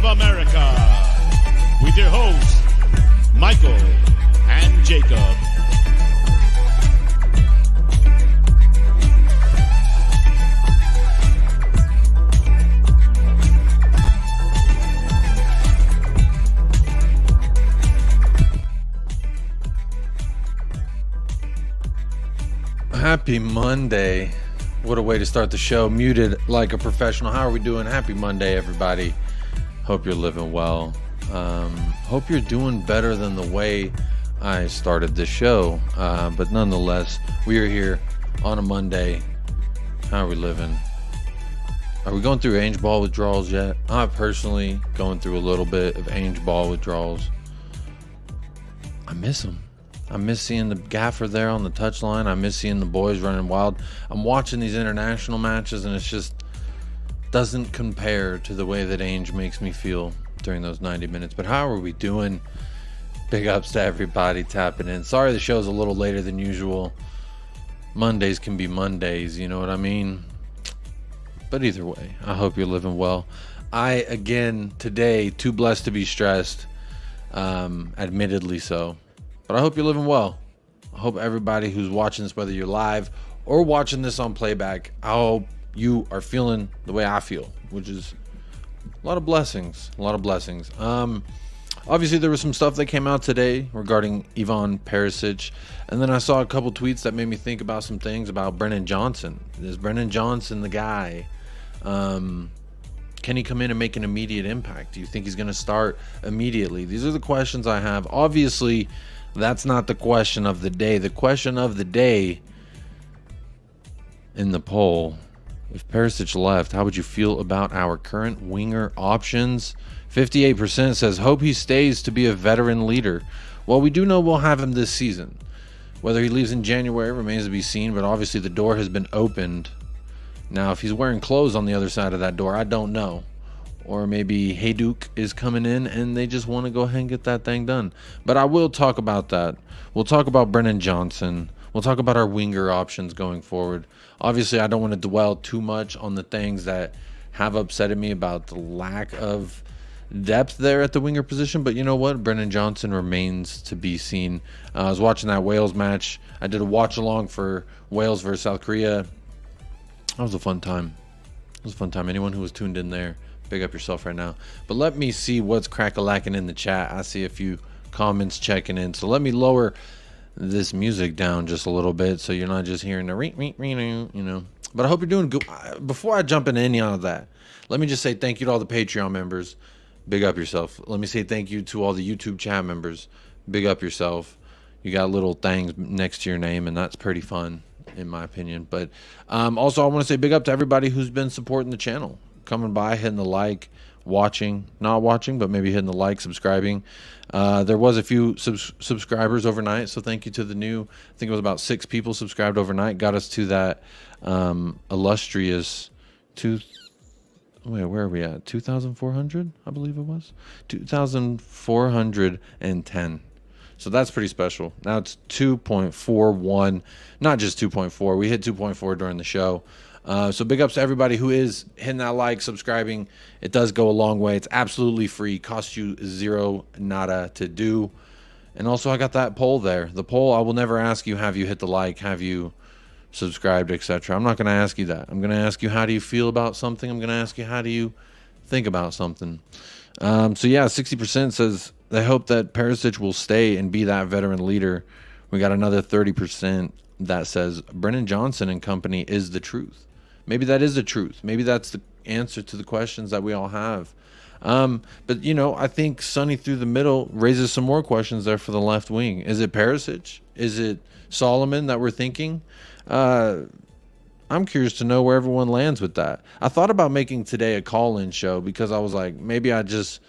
of America, with your hosts, Michael and Jacob. Happy Monday. What a way to start the show. Muted like a professional. How are we doing? Happy Monday, everybody. Hope you're living well. Hope you're doing better than the way I started the show. But nonetheless, we are here on a Monday. How are we living? Are we going through Ainge ball withdrawals yet? I'm personally going through a little bit of Ainge ball withdrawals. I miss them. I miss seeing the gaffer there on the touchline. I miss seeing the boys running wild. I'm watching these international matches, and it's just doesn't compare to the way that Ainge makes me feel during those 90 minutes. But how are we doing? Big ups to everybody tapping in. Sorry the show's a little later than usual. Mondays can be Mondays, you know what I mean? But either way, I hope you're living well. I, again, today, too blessed to be stressed. Admittedly so. But I hope you're living well. I hope everybody who's watching this, whether you're live or watching this on playback, I hope you are feeling the way I feel, which is a lot of blessings. A lot of blessings. Obviously, there was some stuff that came out today regarding Perišić. And then I saw a couple tweets that made me think about some things about Brennan Johnson. Is Brennan Johnson the guy? Can he come in and make an immediate impact? Do you think he's going to start immediately? These are the questions I have. Obviously, that's not the question of the day. The question of the day in the poll, if Perišić left, how would you feel about our current winger options? 58% says, hope he stays to be a veteran leader. Well, we do know we'll have him this season. Whether he leaves in January remains to be seen, but obviously the door has been opened. Now, if he's wearing clothes on the other side of that door, I don't know. Or maybe Hayduk is coming in and they just want to go ahead and get that thing done. But I will talk about that. We'll talk about Brennan Johnson. We'll talk about our winger options going forward. Obviously, I don't want to dwell too much on the things that have upsetted me about the lack of depth there at the winger position. But you know what? Brennan Johnson remains to be seen. I was watching that Wales match. I did a watch along for Wales versus South Korea. That was a fun time. It was a fun time. Anyone who was tuned in there, big up yourself right now. But let me see what's crack-a-lacking in the chat. I see a few comments checking in. So let me lower this music down just a little bit so you're not just hearing the ring, you know. But I hope you're doing good. Before I jump into any of that, let me just say thank you to all the Patreon members. Big up yourself. Let me say thank you to all the YouTube chat members. Big up yourself. You got little things next to your name, and that's pretty fun, in my opinion. But also, I want to say big up to everybody who's been supporting the channel. Coming by, hitting the like, watching, not watching, but maybe hitting the like, subscribing. There was a few subscribers overnight, so thank you to the new, I think it was about 6 people subscribed overnight. Got us to that illustrious where are we at? 2,400, I believe it was. 2,410. So that's pretty special. Now it's 2.41, not just 2.4. We hit 2.4 during the show. So big ups to everybody who is hitting that like, subscribing. It does go a long way. It's absolutely free. Costs you zero nada to do. And also I got that poll there. The poll, I will never ask you, have you hit the like, have you subscribed, etc. I'm not going to ask you that. I'm going to ask you, how do you feel about something? I'm going to ask you, how do you think about something? So yeah, 60% says they hope that Perišić will stay and be that veteran leader. We got another 30% that says Brennan Johnson and company is the truth. Maybe that is the truth. Maybe that's the answer to the questions that we all have. But, you know, I think Sonny through the middle raises some more questions there for the left wing. Is it Perišić? Is it Solomon that we're thinking? I'm curious to know where everyone lands with that. I thought about making today a call-in show because I was like, maybe I just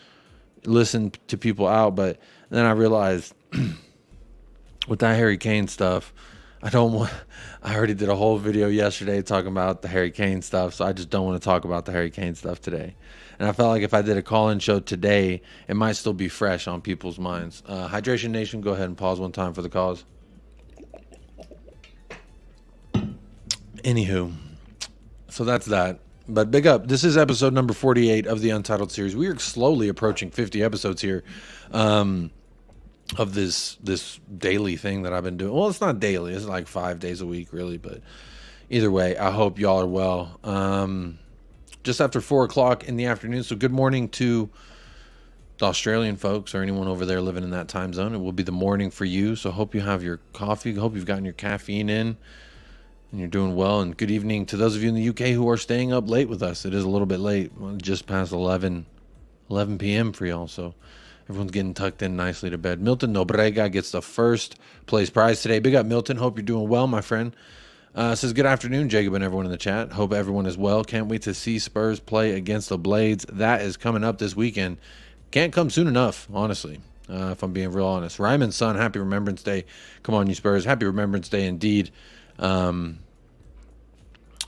listen to people out. But then I realized with that Harry Kane stuff, I already did a whole video yesterday talking about the Harry Kane stuff, so I just don't want to talk about the Harry Kane stuff today. And I felt like if I did a call-in show today, it might still be fresh on people's minds. Hydration Nation, go ahead and pause one time for the cause. Anywho, so that's that. But big up. This is episode number 48 of the Untitled series. We are slowly approaching 50 episodes here of this daily thing that I've been doing. Well, it's not daily. It's like 5 days a week, really. But either way, I hope y'all are well. Just after 4 o'clock in the afternoon. So good morning to the Australian folks or anyone over there living in that time zone. It will be the morning for you. So hope you have your coffee. Hope you've gotten your caffeine in. And you're doing well, and good evening to those of you in the UK who are staying up late with us. It is a little bit late, just past 11 p.m. for y'all, so everyone's getting tucked in nicely to bed. Milton Nobrega gets the first place prize today. Big up, Milton. Hope you're doing well, my friend. Says, good afternoon, Jacob and everyone in the chat. Hope everyone is well. Can't wait to see Spurs play against the Blades. That is coming up this weekend. Can't come soon enough, honestly, if I'm being real honest. Ryman's son, happy Remembrance Day. Come on, you Spurs. Happy Remembrance Day indeed.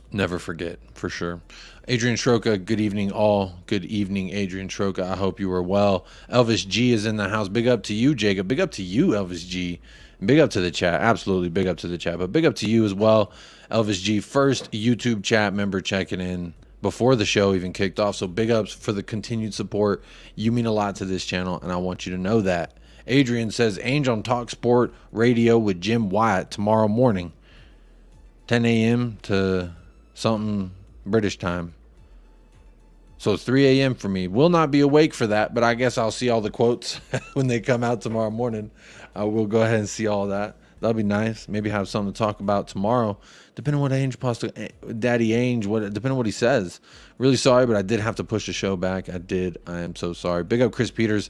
Never forget, for sure. Adrian Shroka, good evening all. Good evening, Adrian Shroka. I hope you are well. Elvis G is in the house. Big up to you, Jacob. Big up to you, Elvis G. Big up to the chat. Absolutely big up to the chat. But big up to you as well, Elvis G. First YouTube chat member checking in before the show even kicked off. So big ups for the continued support. You mean a lot to this channel, and I want you to know that. Adrian says, Ainge on Talk Sport Radio with Jim Wyatt tomorrow morning, 10 a.m. to something British time. So it's 3 a.m. for me. Will not be awake for that, but I guess I'll see all the quotes when they come out tomorrow morning. I will go ahead and see all that. That'll be nice. Maybe have something to talk about tomorrow, depending on what Daddy Ainge, depending on what he says. Really sorry, but I did have to push the show back. I am so sorry. Big up Chris Peters.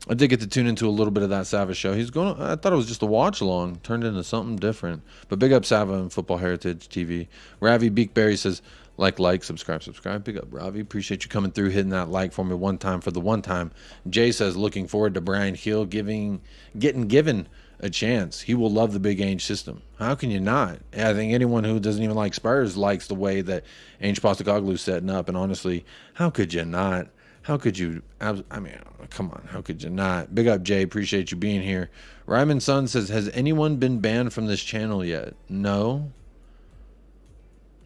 I did get to tune into a little bit of that Sava show. I thought it was just a watch along, turned into something different. But big up Sava and Football Heritage TV. Ravi Beakberry says, like, subscribe. Big up, Ravi. Appreciate you coming through, hitting that like for me one time for the one time. Jay says, looking forward to Brian Hill getting given a chance. He will love the Big Ainge system. How can you not? I think anyone who doesn't even like Spurs likes the way that Ainge Postecoglou's setting up. And honestly, how could you not? How could you? I mean, come on. How could you not? Big up, Jay. Appreciate you being here. Ryman's son says, has anyone been banned from this channel yet? No.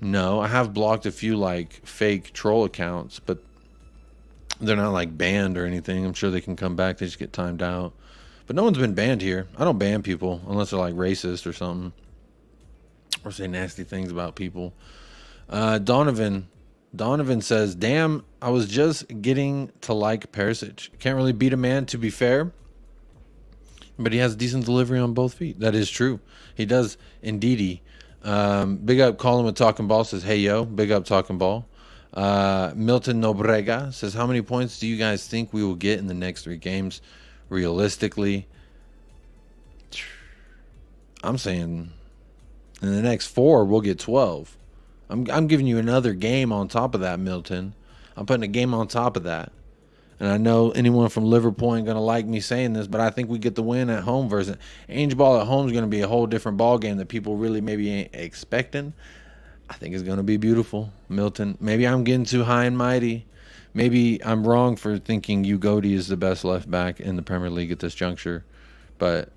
I have blocked a few like fake troll accounts, but they're not like banned or anything. I'm sure they can come back. They just get timed out. But no one's been banned here. I don't ban people unless they're like racist or something, or say nasty things about people. Donovan says, damn, I was just getting to like Perišić. Can't really beat a man, to be fair, but he has decent delivery on both feet. That is true. He does indeedy. Big up Colin with Talking Ball says, hey, yo. Big up Talking Ball. Milton Nobrega says, how many points do you guys think we will get in the next 3 games? Realistically, I'm saying in the next 4, we'll get 12. I'm giving you another game on top of that, Milton. I'm putting a game on top of that. And I know anyone from Liverpool ain't going to like me saying this, but I think we get the win at home versus Ainge ball at home is going to be a whole different ball game that people really maybe ain't expecting. I think it's going to be beautiful, Milton. Maybe I'm getting too high and mighty. Maybe I'm wrong for thinking Ugodi is the best left back in the Premier League at this juncture, but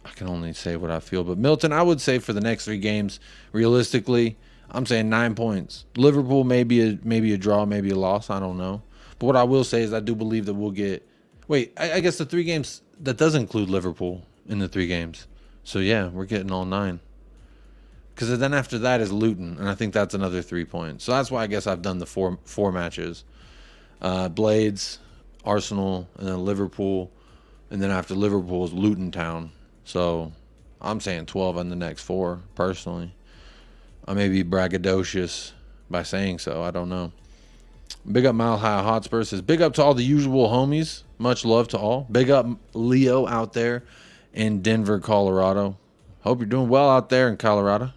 I can only say what I feel. But Milton, I would say for the next 3 games, realistically, I'm saying 9 points. Liverpool maybe a draw, maybe a loss. I don't know. But what I will say is I do believe that we'll get... Wait, I guess the 3 games... That does include Liverpool in the 3 games. So, yeah, we're getting all 9. Because then after that is Luton, and I think that's another 3 points. So that's why I guess I've done the four matches. Blades, Arsenal, and then Liverpool. And then after Liverpool is Luton Town. So I'm saying 12 on the next 4, personally. I may be braggadocious by saying so. I don't know. Big up Mile High Hotspur says, big up to all the usual homies. Much love to all. Big up Leo out there in Denver, Colorado. Hope you're doing well out there in Colorado.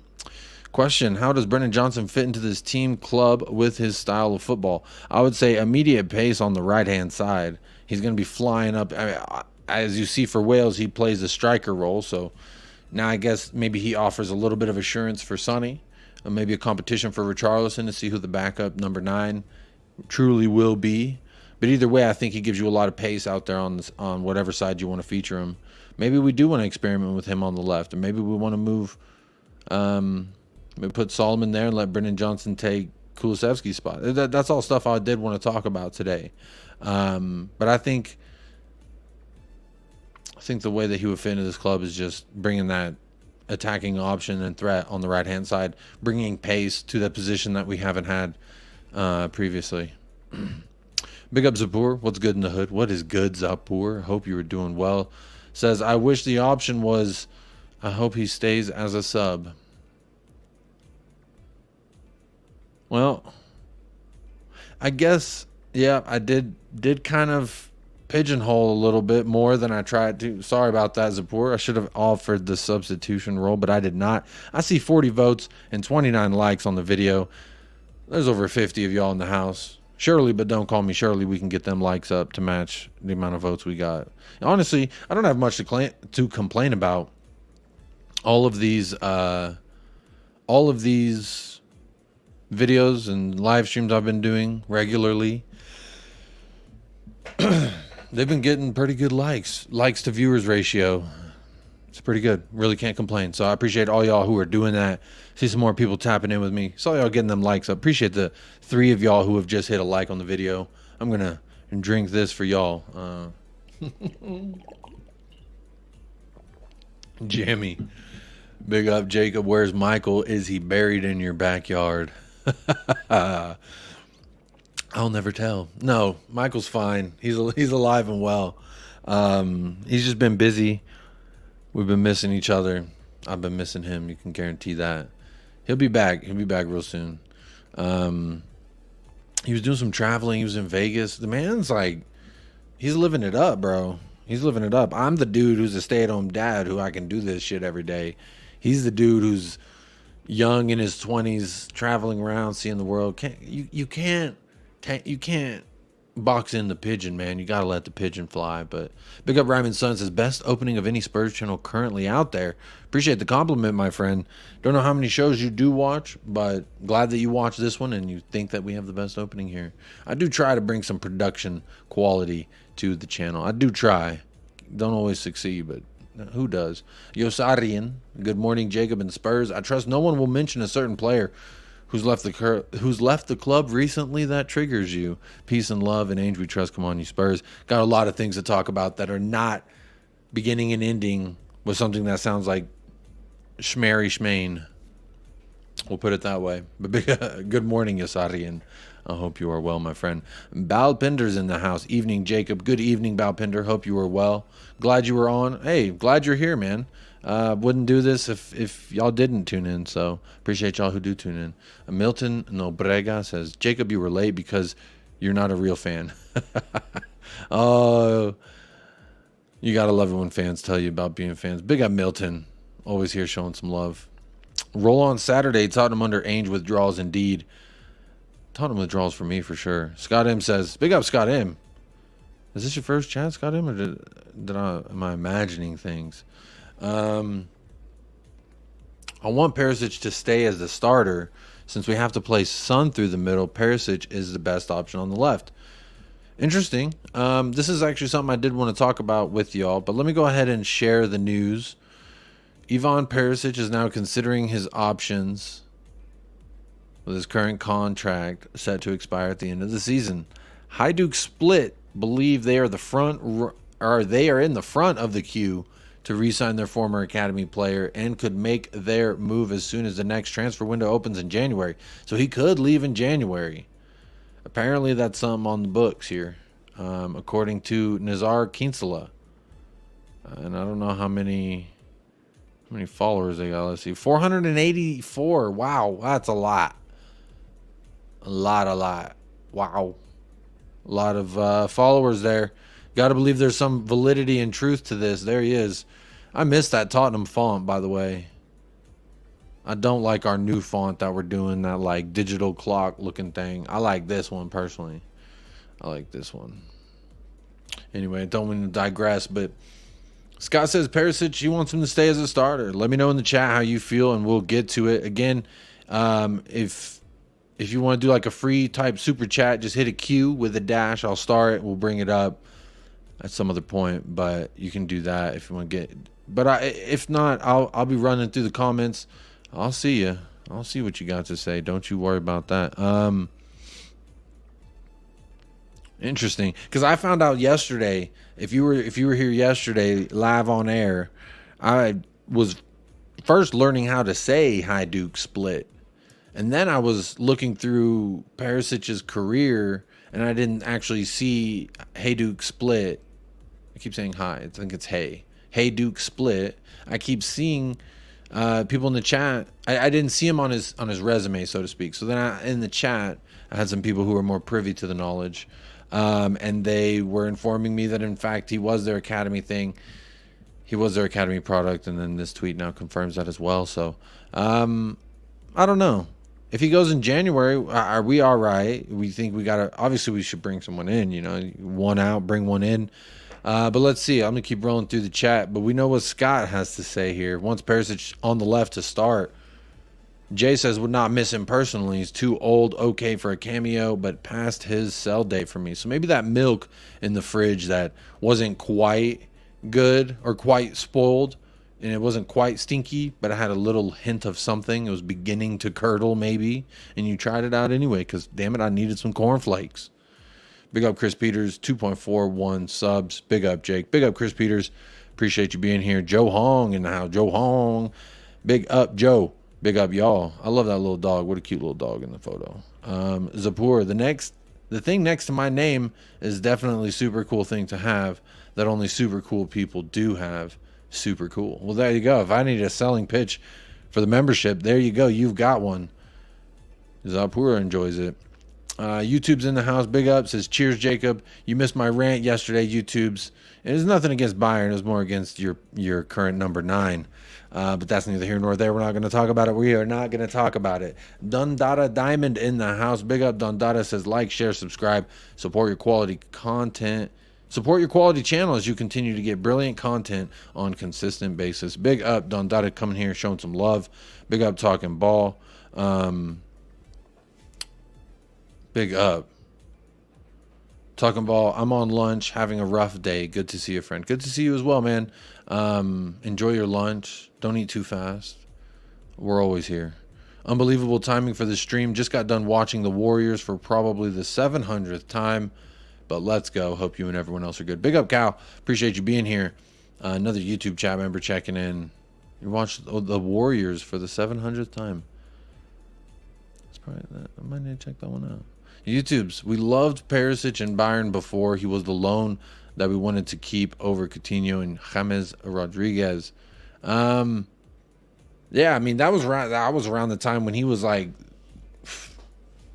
Question, how does Brennan Johnson fit into this team club with his style of football? I would say immediate pace on the right-hand side. He's going to be flying up. I mean, as you see for Wales, he plays the striker role. So now I guess maybe he offers a little bit of assurance for Sonny. Maybe a competition for Richarlison to see who the backup number 9 truly will be. But either way, I think he gives you a lot of pace out there on whatever side you want to feature him. Maybe we do want to experiment with him on the left, or maybe we want to move, maybe put Solomon there and let Brennan Johnson take Kulusevski's spot. That's all stuff I did want to talk about today. But I think the way that he would fit into this club is just bringing that attacking option and threat on the right-hand side, bringing pace to that position that we haven't had previously. Big up Zapur. What's good in the hood? What is good, Zapur? Hope you were doing well. Says, I wish the option was, I hope he stays as a sub. Well, I guess, yeah, I did kind of pigeonhole a little bit more than I tried to. Sorry about that, Zapur. I should have offered the substitution role, but I did not. I see 40 votes and 29 likes on the video. There's over 50 of y'all in the house. Shirley, but don't call me Shirley. We can get them likes up to match the amount of votes we got. Honestly, I don't have much to complain about. All of these videos and live streams I've been doing regularly, they've been getting pretty good likes to viewers ratio. It's pretty good. Really can't complain. So I appreciate all y'all who are doing that. See some more people tapping in with me. Saw y'all getting them likes up. Appreciate the 3 of y'all who have just hit a like on the video. I'm gonna drink this for y'all. Jammy, big up Jacob. Where's Michael? Is he buried in your backyard? I'll never tell. No, Michael's fine. He's alive and well. He's just been busy. We've been missing each other. I've been missing him. You can guarantee that. He'll be back. He'll be back real soon. He was doing some traveling. He was in Vegas. The man's like, he's living it up, bro. He's living it up. I'm the dude who's a stay-at-home dad who I can do this shit every day. He's the dude who's young in his 20s, traveling around, seeing the world. You can't box in the pigeon, man. You gotta let the pigeon fly. But big up Ryman's Son says, best opening of any Spurs channel currently out there. Appreciate the compliment, my friend. Don't know how many shows you do watch, but glad that you watch this one and you think that we have the best opening here. I do try to bring some production quality to the channel. I do try. Don't always succeed, but who does? Yosarian, good morning, Jacob and Spurs. I trust no one will mention a certain player who's left the club recently that triggers you. Peace and love and Ange we trust. Come on, you Spurs. Got a lot of things to talk about that are not beginning and ending with something that sounds like schmary schmain. We'll put it that way. But good morning, Yosarian. I hope you are well, my friend. Balpinder's in the house. Evening, Jacob. Good evening, Balpinder. Hope you are well. Glad you were on. Hey, glad you're here, man. Wouldn't do this if y'all didn't tune in, so appreciate y'all who do tune in. Milton Nobrega says, Jacob, you were late because you're not a real fan. Oh, you gotta love it when fans tell you about being fans. Big up Milton, always here showing some love. Roll on Saturday, Tottenham under Ainge withdrawals indeed. Tottenham withdrawals for me for sure. Scott M says, big up Scott M. Is this your first chat, Scott M, or am I imagining things? I want Perišić to stay as the starter. Since we have to play Son through the middle, Perišić is the best option on the left. Interesting. This is actually something I did want to talk about with y'all, but let me go ahead and share the news. Ivan Perišić is now considering his options with his current contract set to expire at the end of the season. Hajduk Split believe they are in the front of the queue to re-sign their former academy player and could make their move as soon as the next transfer window opens in January. So he could leave in January. Apparently that's something on the books here, according to Nazar Kinsella. And I don't know how many followers they got. Let's see, 484. Wow, that's a lot. A lot. Wow. A lot of followers there. Got to believe there's some validity and truth to this. There he is. I miss that Tottenham font, by the way. I don't like our new font that we're doing, that like digital clock looking thing. I like this one personally. I like this one. Anyway, I don't want to digress, but Scott says Perišić, he wants him to stay as a starter. Let me know in the chat how you feel, and we'll get to it. Again, if you want to do like a free type super chat, just hit a Q with a dash. I'll start it. We'll bring it up at some other point, but you can do that if you want to get. But if not, I'll be running through the comments. I'll see you. I'll see what you got to say. Don't you worry about that. Interesting, because I found out yesterday. If you were here yesterday live on air, I was first learning how to say Hajduk split, and then I was looking through Perisic's career, and I didn't actually see Hajduk split. I keep saying hi. I think it's Hajduk split. I keep seeing people in the chat. I didn't see him on his resume, so to speak. So then in the chat, I had some people who were more privy to the knowledge. And they were informing me that, in fact, he was their academy thing. He was their academy product. And then this tweet now confirms that as well. So, I don't know. If he goes in January, are we all right? We think we got to, obviously we should bring someone in, you know, one out, bring one in. But let's see. I'm going to keep rolling through the chat. But we know what Scott has to say here. Once Perišić on the left to start. Jay says, would not miss him personally. He's too old, okay for a cameo, but past his sell date for me. So maybe that milk in the fridge that wasn't quite good or quite spoiled, and it wasn't quite stinky, but it had a little hint of something. It was beginning to curdle maybe, and you tried it out anyway because, damn it, I needed some cornflakes. Big up Chris Peters, 2.41 subs. Big up Jake. Big up Chris Peters. Appreciate you being here. Joe Hong in the house. Joe Hong. Big up Joe. Big up y'all. I love that little dog. What a cute little dog in the photo. Zapur, the thing next to my name is definitely super cool thing to have that only super cool people do have. Super cool. Well, there you go. If I need a selling pitch for the membership, there you go. You've got one. Zapur enjoys it. YouTube's in the house. Big up. Says, cheers, Jacob. You missed my rant yesterday, YouTube's. It was nothing against Bayern. It was more against your current number 9. But that's neither here nor there. We're not going to talk about it. We are not going to talk about it. Dundada Diamond in the house. Big up Dundada. Says, like, share, subscribe. Support your quality content. Support your quality channel as you continue to get brilliant content on a consistent basis. Big up Dundada coming here showing some love. Big up Talking Ball. Big up Talking Ball. I'm on lunch, having a rough day. Good to see you, friend. Good to see you as well, man. Enjoy your lunch. Don't eat too fast. We're always here. Unbelievable timing for the stream. Just got done watching the Warriors for probably the 700th time. But let's go. Hope you and everyone else are good. Big up, Cal. Appreciate you being here. Another YouTube chat member checking in. You watched the Warriors for the 700th time. That's probably that. I might need to check that one out. YouTubes, we loved Perišić and Bayern before. He was the loan that we wanted to keep over Coutinho and James Rodriguez. Yeah, I mean that was around the time when he was like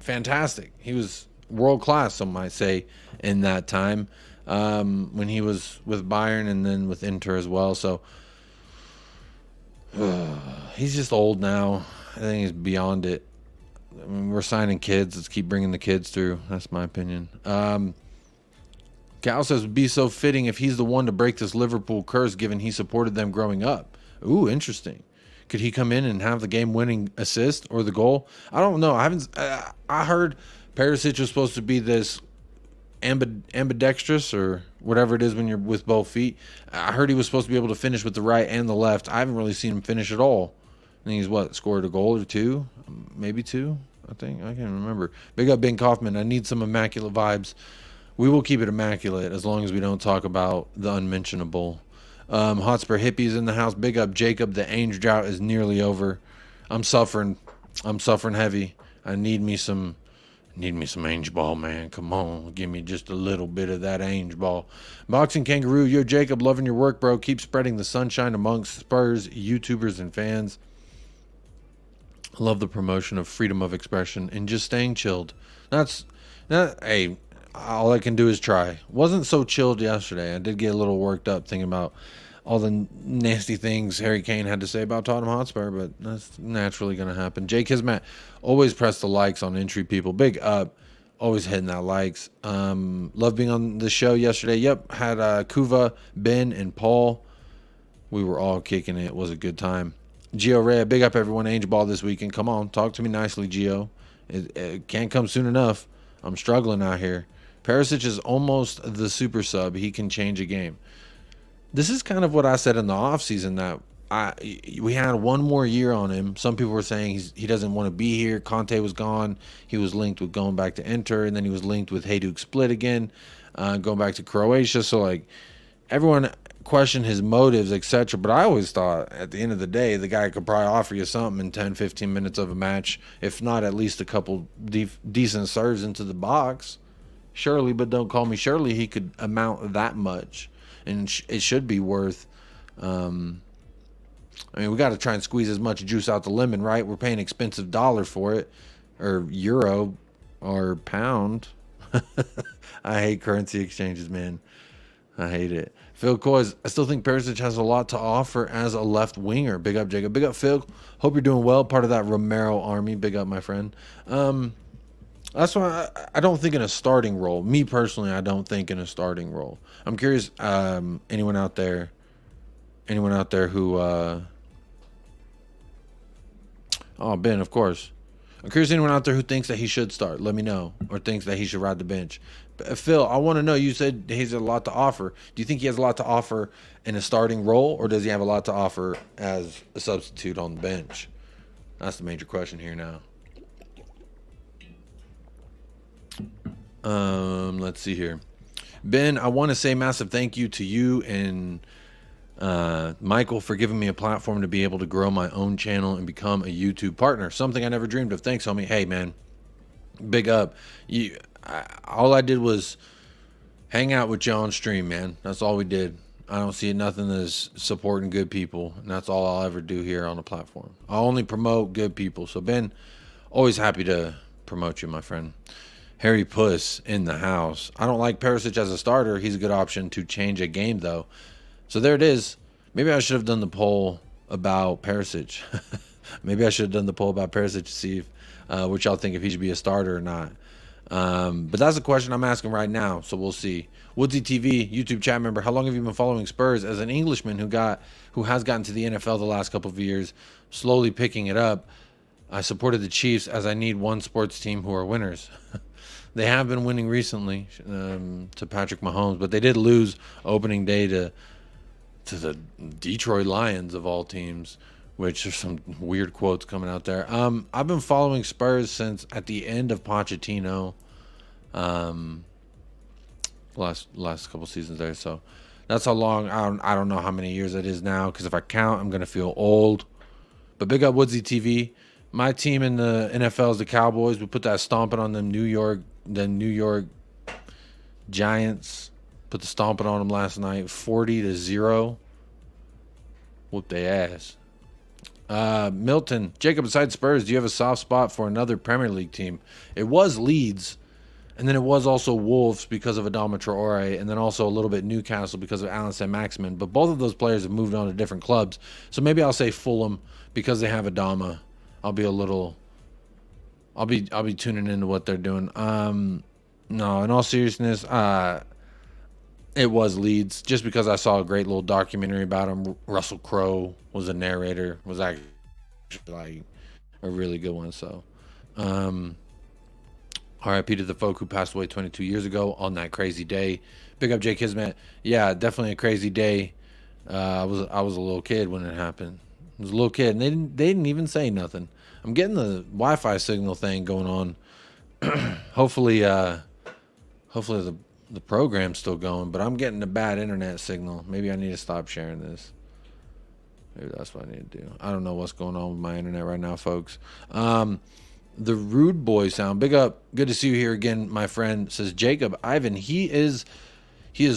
fantastic. He was world class, some might say, in that time when he was with Bayern and then with Inter as well. So he's just old now. I think he's beyond it. I mean, we're signing kids. Let's keep bringing the kids through. That's my opinion. Cal says, would be so fitting if he's the one to break this Liverpool curse, given he supported them growing up. Ooh, interesting. Could he come in and have the game-winning assist or the goal? I don't know. I heard Perišić was supposed to be this ambidextrous or whatever it is when you're with both feet. I heard he was supposed to be able to finish with the right and the left. I haven't really seen him finish at all. I think he's scored a goal or two, maybe 2. I think I can't remember. Big up Ben Kaufman. I need some immaculate vibes. We will keep it immaculate as long as we don't talk about the unmentionable. Hotspur Hippies in the house. Big up Jacob. The Ainge drought is nearly over. I'm suffering heavy. I need me some Ainge ball, man. Come on, give me just a little bit of that Ainge ball. Boxing Kangaroo, yo Jacob, loving your work, bro. Keep spreading the sunshine amongst Spurs YouTubers and fans. Love the promotion of freedom of expression and just staying chilled. Hey, all I can do is try. Wasn't so chilled yesterday. I did get a little worked up thinking about all the nasty things Harry Kane had to say about Tottenham Hotspur, but that's naturally going to happen. Jake Kismet, always press the likes on entry, people. Big up. Always hitting that likes. Love being on the show yesterday. Yep, had Kuva, Ben, and Paul. We were all kicking it. It was a good time. Gio Red, big up everyone. Ainge Ball this weekend. Come on, talk to me nicely, Gio. It can't come soon enough. I'm struggling out here. Perišić is almost the super sub. He can change a game. This is kind of what I said in the offseason, that we had one more year on him. Some people were saying he doesn't want to be here. Conte was gone. He was linked with going back to Inter, and then he was linked with Hajduk Split again, going back to Croatia. So like everyone questioned his motives, etc. But I always thought at the end of the day, the guy could probably offer you something in 10, 15 minutes of a match, if not at least a couple decent serves into the box. Surely, but don't call me Shirley, he could amount that much, and it should be worth. I mean, we got to try and squeeze as much juice out the lemon, right? We're paying expensive dollar for it, or euro, or pound. I hate currency exchanges, man. I hate it. Phil Coys, I still think Perišić has a lot to offer as a left winger. Big up, Jacob. Big up, Phil. Hope you're doing well. Part of that Romero army. Big up, my friend. That's why I don't think in a starting role. Me personally, I don't think in a starting role. I'm curious. Anyone out there who? Oh, Ben, of course. I'm curious. Anyone out there who thinks that he should start? Let me know, or thinks that he should ride the bench. Phil, I want to know. You said he has a lot to offer. Do you think he has a lot to offer in a starting role, or does he have a lot to offer as a substitute on the bench? That's the major question here now. Let's see here. Ben, I want to say massive thank you to you and Michael for giving me a platform to be able to grow my own channel and become a YouTube partner. Something I never dreamed of. Thanks, homie. Hey, man. Big up. All I did was hang out with you on stream, man. That's all we did. I don't see nothing as supporting good people, and that's all I'll ever do here on the platform. I'll only promote good people. So, Ben, always happy to promote you, my friend. Harry Puss in the house. I don't like Perišić as a starter. He's a good option to change a game, though. So there it is. Maybe I should have done the poll about Perišić. Maybe I should have done the poll about Perišić to see what y'all think, if he should be a starter or not. But that's a question I'm asking right now, so we'll see. Woodsy TV, YouTube chat member, how long have you been following Spurs? As an Englishman who has gotten to the NFL the last couple of years, slowly picking it up, I supported the Chiefs as I need one sports team who are winners. They have been winning recently to Patrick Mahomes, but they did lose opening day to the Detroit Lions of all teams, which are some weird quotes coming out there. I've been following Spurs since at the end of Pochettino, last couple seasons there. So that's how long. I don't know how many years it is now, because if I count, I'm gonna feel old. But big up Woodsy TV. My team in the NFL is the Cowboys. We put that stomping on them New York Giants. Put the stomping on them last night, 40-0. Whoop their ass. Milton, Jacob, besides Spurs, do you have a soft spot for another Premier League team? It was Leeds, and then it was also Wolves because of Adama Traore, and then also a little bit Newcastle because of Alan Saint-Maximin. But both of those players have moved on to different clubs. So maybe I'll say Fulham because they have Adama. I'll be tuning into what they're doing. No, in all seriousness, it was Leeds, just because I saw a great little documentary about him. Russell Crowe was a narrator, was actually like a really good one. So, R.I.P. to the folk who passed away 22 years ago on that crazy day. Big up Jake Kismet. Yeah, definitely a crazy day. I was a little kid when it happened. I was a little kid, and they didn't even say nothing. I'm getting the Wi-Fi signal thing going on. Hopefully the program's still going, but I'm getting a bad internet signal. Maybe I need to stop sharing this. Maybe that's what I need to do. I don't know what's going on with my internet right now, folks. The Rude Boy sound. Big up. Good to see you here again, my friend. Says Jacob Ivan. He is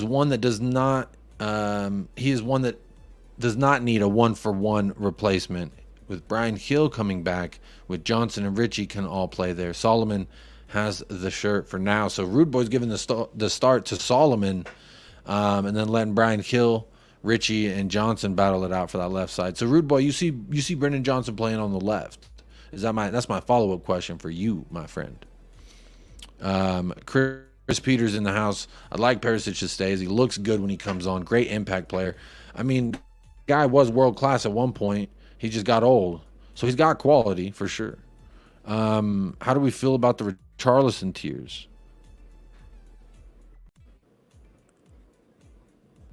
one that does not need a 1-for-1 replacement. With Brian Hill coming back, with Johnson and Richie can all play there. Solomon has the shirt for now. So Rude Boy's giving the start to Solomon, and then letting Brian Hill, Richie, and Johnson battle it out for that left side. So Rude Boy, you see Brennan Johnson playing on the left. That's my follow-up question for you, my friend. Chris Peters in the house. I'd like Perišić to stay, as he looks good when he comes on. Great impact player. I mean, guy was world class at one point. He just got old. So he's got quality for sure. How do we feel about the Richarlison tiers?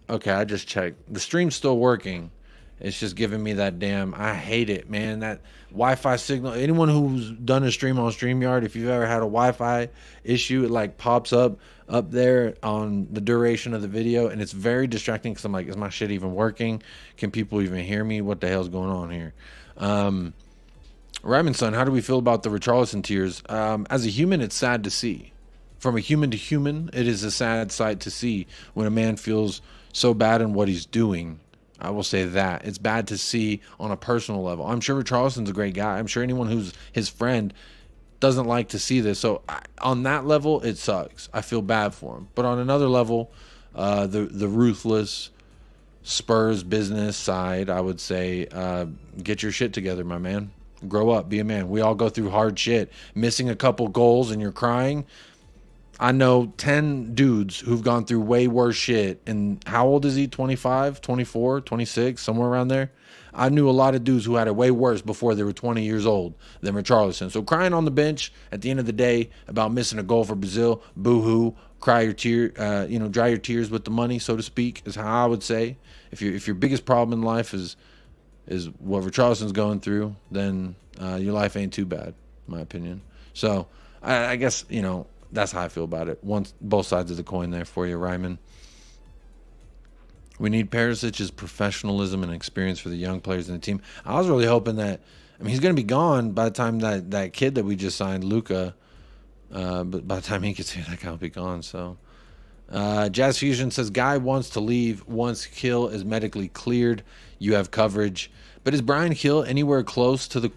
Okay, I just checked. The stream's still working. It's just giving me that damn, I hate it, man. That Wi-Fi signal. Anyone who's done a stream on StreamYard, if you've ever had a Wi-Fi issue, it like pops up there on the duration of the video, and it's very distracting because I'm like, is my shit even working? Can people even hear me? What the hell's going on here? Ryman son, how do we feel about the Richarlison tears? As a human, it's sad to see. From a human to human, it is a sad sight to see when a man feels so bad in what he's doing. I will say that. It's bad to see on a personal level. I'm sure Richarlison's a great guy. I'm sure anyone who's his friend doesn't like to see this. So on that level, it sucks. I feel bad for him. But on another level, the ruthless Spurs business side, I would say, get your shit together, my man. Grow up, be a man. We all go through hard shit. Missing a couple goals and you're crying. I know 10 dudes who've gone through way worse shit. And how old is he? 25, 24, 26, somewhere around there? I knew a lot of dudes who had it way worse before they were 20 years old than Richarlison. So crying on the bench at the end of the day about missing a goal for Brazil, boo-hoo, dry your tears with the money, so to speak, is how I would say. If your biggest problem in life is what Richarlison's going through, then your life ain't too bad, in my opinion. So I guess, that's how I feel about it. Both sides of the coin there for you, Ryman. We need Perisic's professionalism and experience for the young players in the team. I was really hoping that, he's going to be gone by the time that kid that we just signed, Luca, but by the time he gets here, that guy will be gone. So, Jazz Fusion says, Guy wants to leave once Hill is medically cleared. You have coverage. But is Brian Hill anywhere close to the,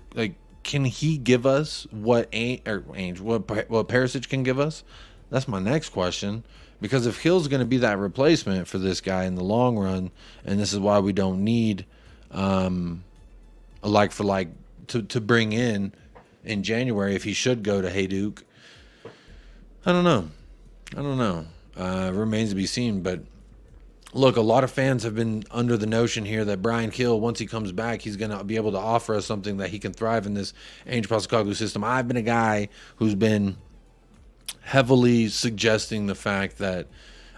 can he give us what Perisic can give us? That's my next question. Because if Hill's going to be that replacement for this guy in the long run, and this is why we don't need a like for like to bring in January if he should go to Hajduk, I don't know. Remains to be seen. But look, a lot of fans have been under the notion here that Brian Hill, once he comes back, he's going to be able to offer us something that he can thrive in this Ange Postecoglou system. I've been a guy who's been heavily suggesting the fact that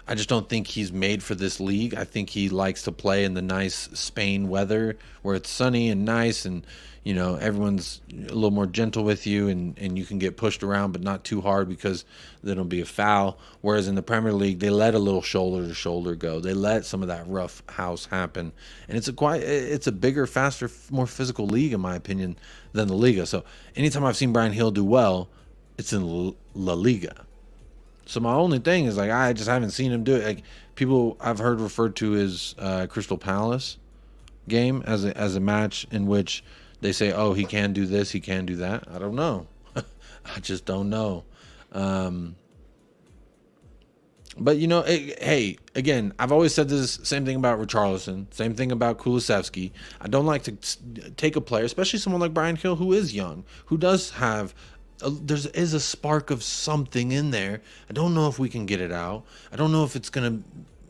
I just don't think he's made for this league. I think he likes to play in the nice Spain weather where it's sunny and nice and, everyone's a little more gentle with you and you can get pushed around but not too hard because then it'll be a foul. Whereas in the Premier League, they let a little shoulder to shoulder go. They let some of that rough house happen. And it's a bigger, faster, more physical league, in my opinion, than the Liga. So anytime I've seen Brian Hill do well, it's in La Liga. So my only thing is I just haven't seen him do it. People I've heard referred to his Crystal Palace game as a match in which they say, oh, he can do this, he can do that. I don't know. I just don't know. But hey, again, I've always said this same thing about Richarlison, same thing about Kulusevski. I don't like to take a player, especially someone like Brian Hill, who is young, who does have. There is a spark of something in there. I don't know if we can get it out. I don't know if it's going to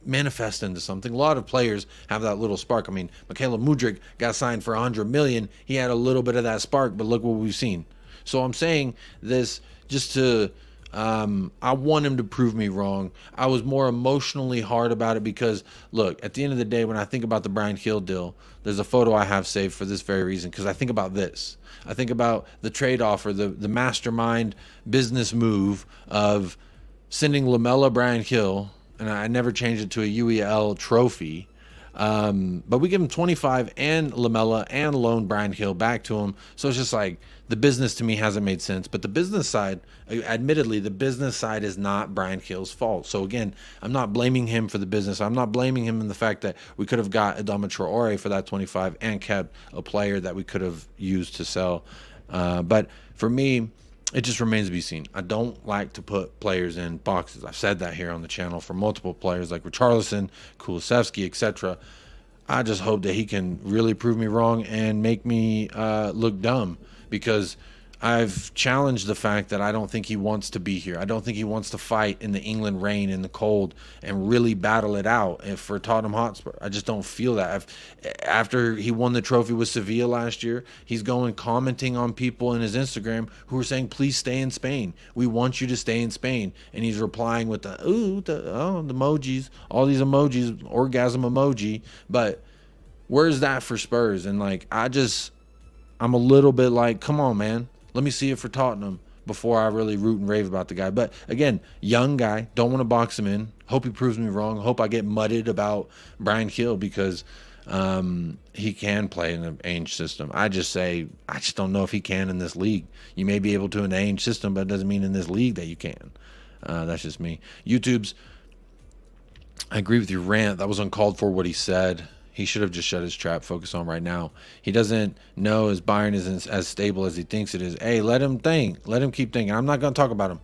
manifest into something. A lot of players have that little spark. Michaela Mudryk got signed for $100 million. He had a little bit of that spark, but look what we've seen. So I'm saying this just to, I want him to prove me wrong. I was more emotionally hard about it because, look, at the end of the day, when I think about the Brian Hill deal, there's a photo I have saved for this very reason because I think about this. I think about the trade offer, the mastermind business move of sending Lamella Brian Hill, and I never changed it to a UEL trophy. But we give him 25 and Lamella and loan Brian Hill back to him. So it's just the business to me hasn't made sense. But the business side, admittedly, the business side is not Brian Hill's fault. So again, I'm not blaming him for the business. I'm not blaming him in the fact that we could have got Adama Traore for that 25 and kept a player that we could have used to sell. But for me, it just remains to be seen. I don't like to put players in boxes. I've said that here on the channel for multiple players like Richarlison, Kulusevski, etc. I just hope that he can really prove me wrong and make me look dumb because I've challenged the fact that I don't think he wants to be here. I don't think he wants to fight in the England rain in the cold and really battle it out for Tottenham Hotspur. I just don't feel that. After he won the trophy with Sevilla last year, he's going commenting on people in his Instagram who are saying, please stay in Spain. We want you to stay in Spain. And he's replying with the emojis, all these emojis, orgasm emoji. But Where's that for Spurs? And like, I'm a little bit like, come on, man. Let me see it for Tottenham before I really root and rave about the guy. But again, young guy, don't want to box him in. Hope he proves me wrong. Hope I get mudded about Brian Hill because he can play in the Ainge system. I just don't know if he can in this league. You may be able to in the Ainge system, but it doesn't mean in this league that you can. That's just me. YouTube's, I agree with your rant. That was uncalled for what he said. He should have just shut his trap, focus on right now. He doesn't know his Bayern isn't as stable as he thinks it is. Hey, let him think. Let him keep thinking. I'm not going to talk about him.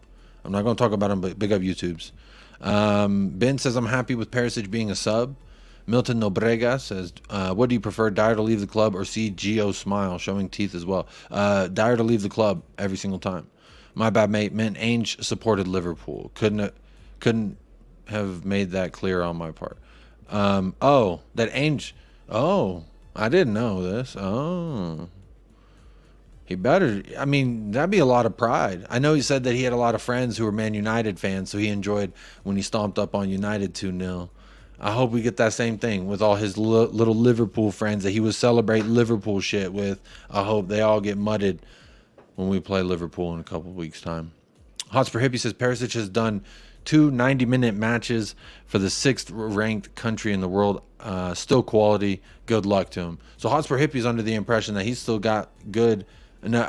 But big up YouTube's. Ben says, I'm happy with Perišić being a sub. Milton Nobrega says, what do you prefer, Dyer to leave the club or see Gio smile, showing teeth as well? Dyer to leave the club every single time. My bad, mate. Meant Ainge supported Liverpool. Couldn't have made that clear on my part. Oh, that Ainge. Oh, I didn't know this. Oh, he better. I mean, that'd be a lot of pride. I know he said that he had a lot of friends who were Man United fans, so he enjoyed when he stomped up on United 2-0. I hope we get that same thing with all his little Liverpool friends that he would celebrate Liverpool shit with. I hope they all get mudded when we play Liverpool in a couple of weeks' time. Hotspur Hippie says Perišić has done 2 90-minute matches for the 6th ranked country in the world. Still quality. Good luck to him. So Hotspur Hippie's under the impression that he's still got good. No,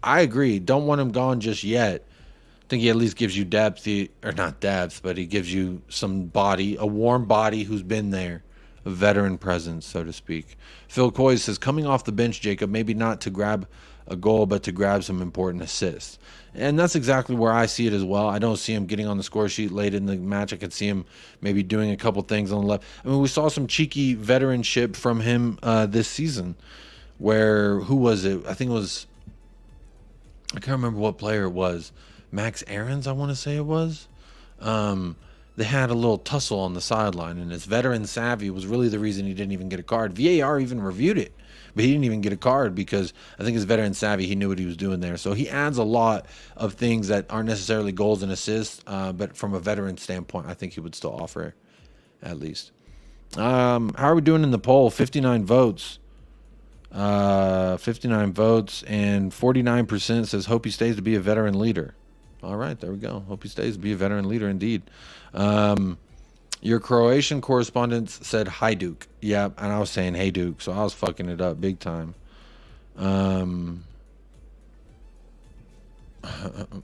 I agree. Don't want him gone just yet. I think he at least gives you depth, or not depth, but he gives you some body, a warm body who's been there, a veteran presence, so to speak. Phil Coy says, coming off the bench, Jacob, maybe not to grab a goal, but to grab some important assists. And that's exactly where I see it as well. I don't see him getting on the score sheet late in the match. I could see him maybe doing a couple things on the left. I mean, we saw some cheeky veteranship from him this season where, who was it? I think it was, I can't remember what player it was. Max Aarons, I want to say it was. They had a little tussle on the sideline, and his veteran savvy was really the reason he didn't even get a card. VAR even reviewed it, but he didn't even get a card because I think his veteran savvy, he knew what he was doing there. So he adds a lot of things that aren't necessarily goals and assists, but from a veteran standpoint, I think he would still offer at least. How are we doing in the poll? 59 votes. 59 votes, and 49% says hope he stays to be a veteran leader. All right, there we go. Hope he stays to be a veteran leader indeed. Your Croatian correspondent said Hajduk. Yeah, and I was saying hey Duke, so I was fucking it up big time.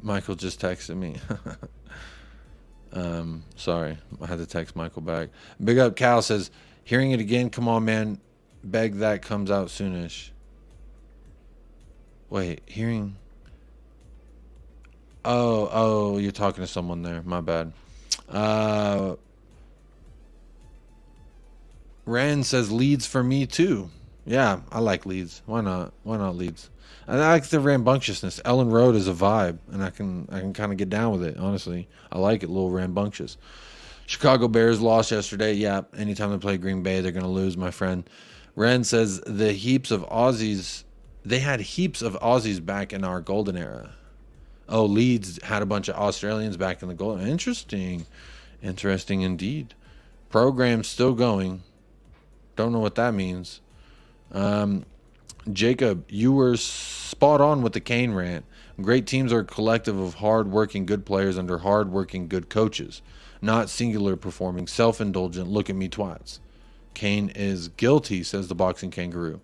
Michael just texted me. Sorry, I had to text Michael back. Big up Cal says, hearing it again, come on man, beg that comes out soonish. Wait, hearing... Oh, you're talking to someone there. My bad. Ren says Leeds for me too. Yeah, I like Leeds. Why not? Why not Leeds? I like the rambunctiousness. Ellen Road is a vibe, and I can kind of get down with it. Honestly, I like it. A little rambunctious. Chicago Bears lost yesterday. Yeah, anytime they play Green Bay, they're gonna lose, my friend. Ren says they had heaps of Aussies back in our golden era. Oh, Leeds had a bunch of Australians back in the goal. Interesting. Interesting indeed. Program's still going. Don't know what that means. Jacob, you were spot on with the Kane rant. Great teams are a collective of hard-working good players under hard-working good coaches. Not singular performing, self-indulgent, look at me twats. Kane is guilty, says the boxing kangaroo.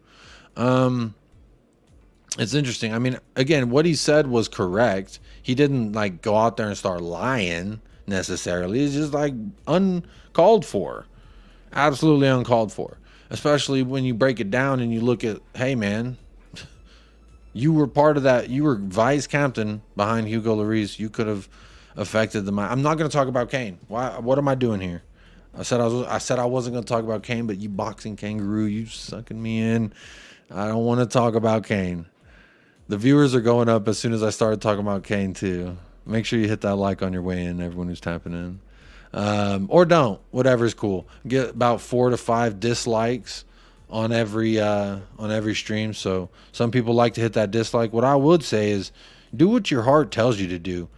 It's interesting. I mean, again, what he said was correct. He didn't like go out there and start lying necessarily. It's just like uncalled for. Absolutely uncalled for. Especially when you break it down and you look at, hey man, you were part of that. You were vice captain behind Hugo Lloris. You could have affected the mind. I'm not going to talk about Kane. Why? What am I doing here? I said I wasn't going to talk about Kane, but you boxing kangaroo, you sucking me in. I don't want to talk about Kane. The viewers are going up as soon as I started talking about Kane too. Make sure you hit that like on your way in, everyone who's tapping in. Or don't. Whatever's cool. Get about 4 to 5 dislikes on every stream. So some people like to hit that dislike. What I would say is do what your heart tells you to do.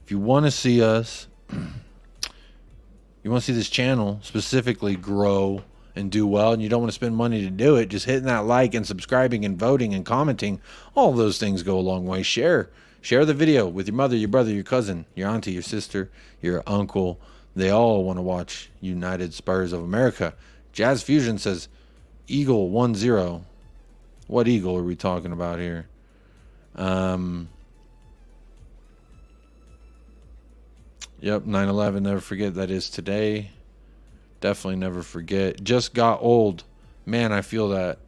If you want to see us, you want to see this channel specifically grow and do well, and you don't want to spend money to do it, just hitting that like and subscribing and voting and commenting, all those things go a long way. Share the video with your mother, your brother, your cousin, your auntie, your sister, your uncle. They all want to watch United Spurs of America. Jazz Fusion says Eagle 1-0. What Eagle are we talking about here? Yep, 9/11, never forget, that is today. Definitely never forget. Just got old. Man, I feel that.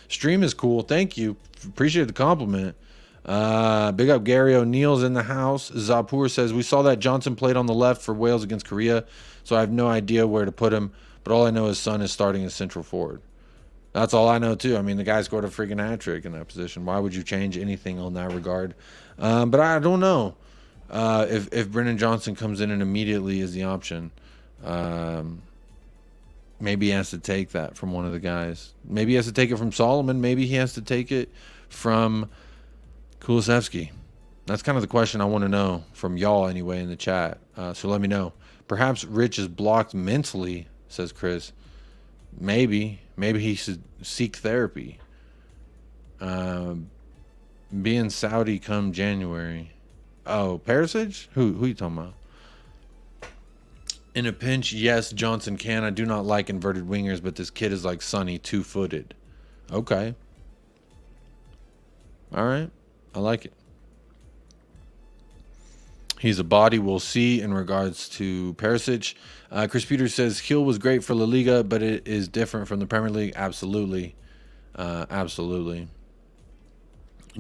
Stream is cool. Thank you. Appreciate the compliment. Big up Gary O'Neill's in the house. Zapur says, we saw that Johnson played on the left for Wales against Korea, so I have no idea where to put him, but all I know is Son is starting as central forward. That's all I know, too. I mean, the guy scored a freaking hat-trick in that position. Why would you change anything on that regard? But I don't know if Brennan Johnson comes in and immediately is the option. Maybe he has to take that from one of the guys. Maybe he has to take it from Solomon. Maybe he has to take it from Kulusevski. That's kind of the question I want to know from y'all anyway in the chat. So let me know. Perhaps Rich is blocked mentally, says Chris. Maybe he should seek therapy. Being Saudi come January. Oh, Perišić? Who you talking about? In a pinch, yes, Johnson can. I do not like inverted wingers, but this kid is like Sonny, 2-footed. Okay. All right. I like it. He's a body we'll see in regards to Perišić. Chris Peters says Hill was great for La Liga, but it is different from the Premier League. Absolutely. Absolutely.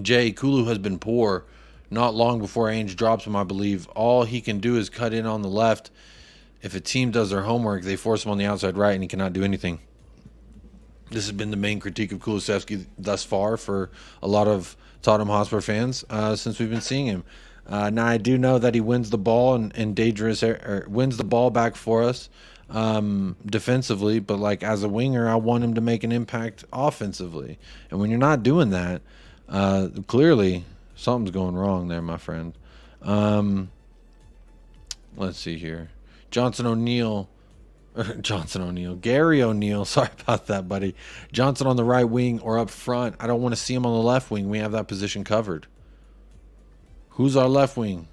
Jay, Kulu has been poor. Not long before Ainge drops him, I believe. All he can do is cut in on the left. If a team does their homework, they force him on the outside right, and he cannot do anything. This has been the main critique of Kulusevski thus far for a lot of Tottenham Hotspur fans since we've been seeing him. Now, I do know that he wins the ball and dangerous, or wins the ball back for us defensively, but like as a winger, I want him to make an impact offensively. And when you're not doing that, clearly something's going wrong there, my friend. Let's see here. Gary O'Neill. Sorry about that, buddy. Johnson on the right wing or up front. I don't want to see him on the left wing. We have that position covered. Who's our left wing?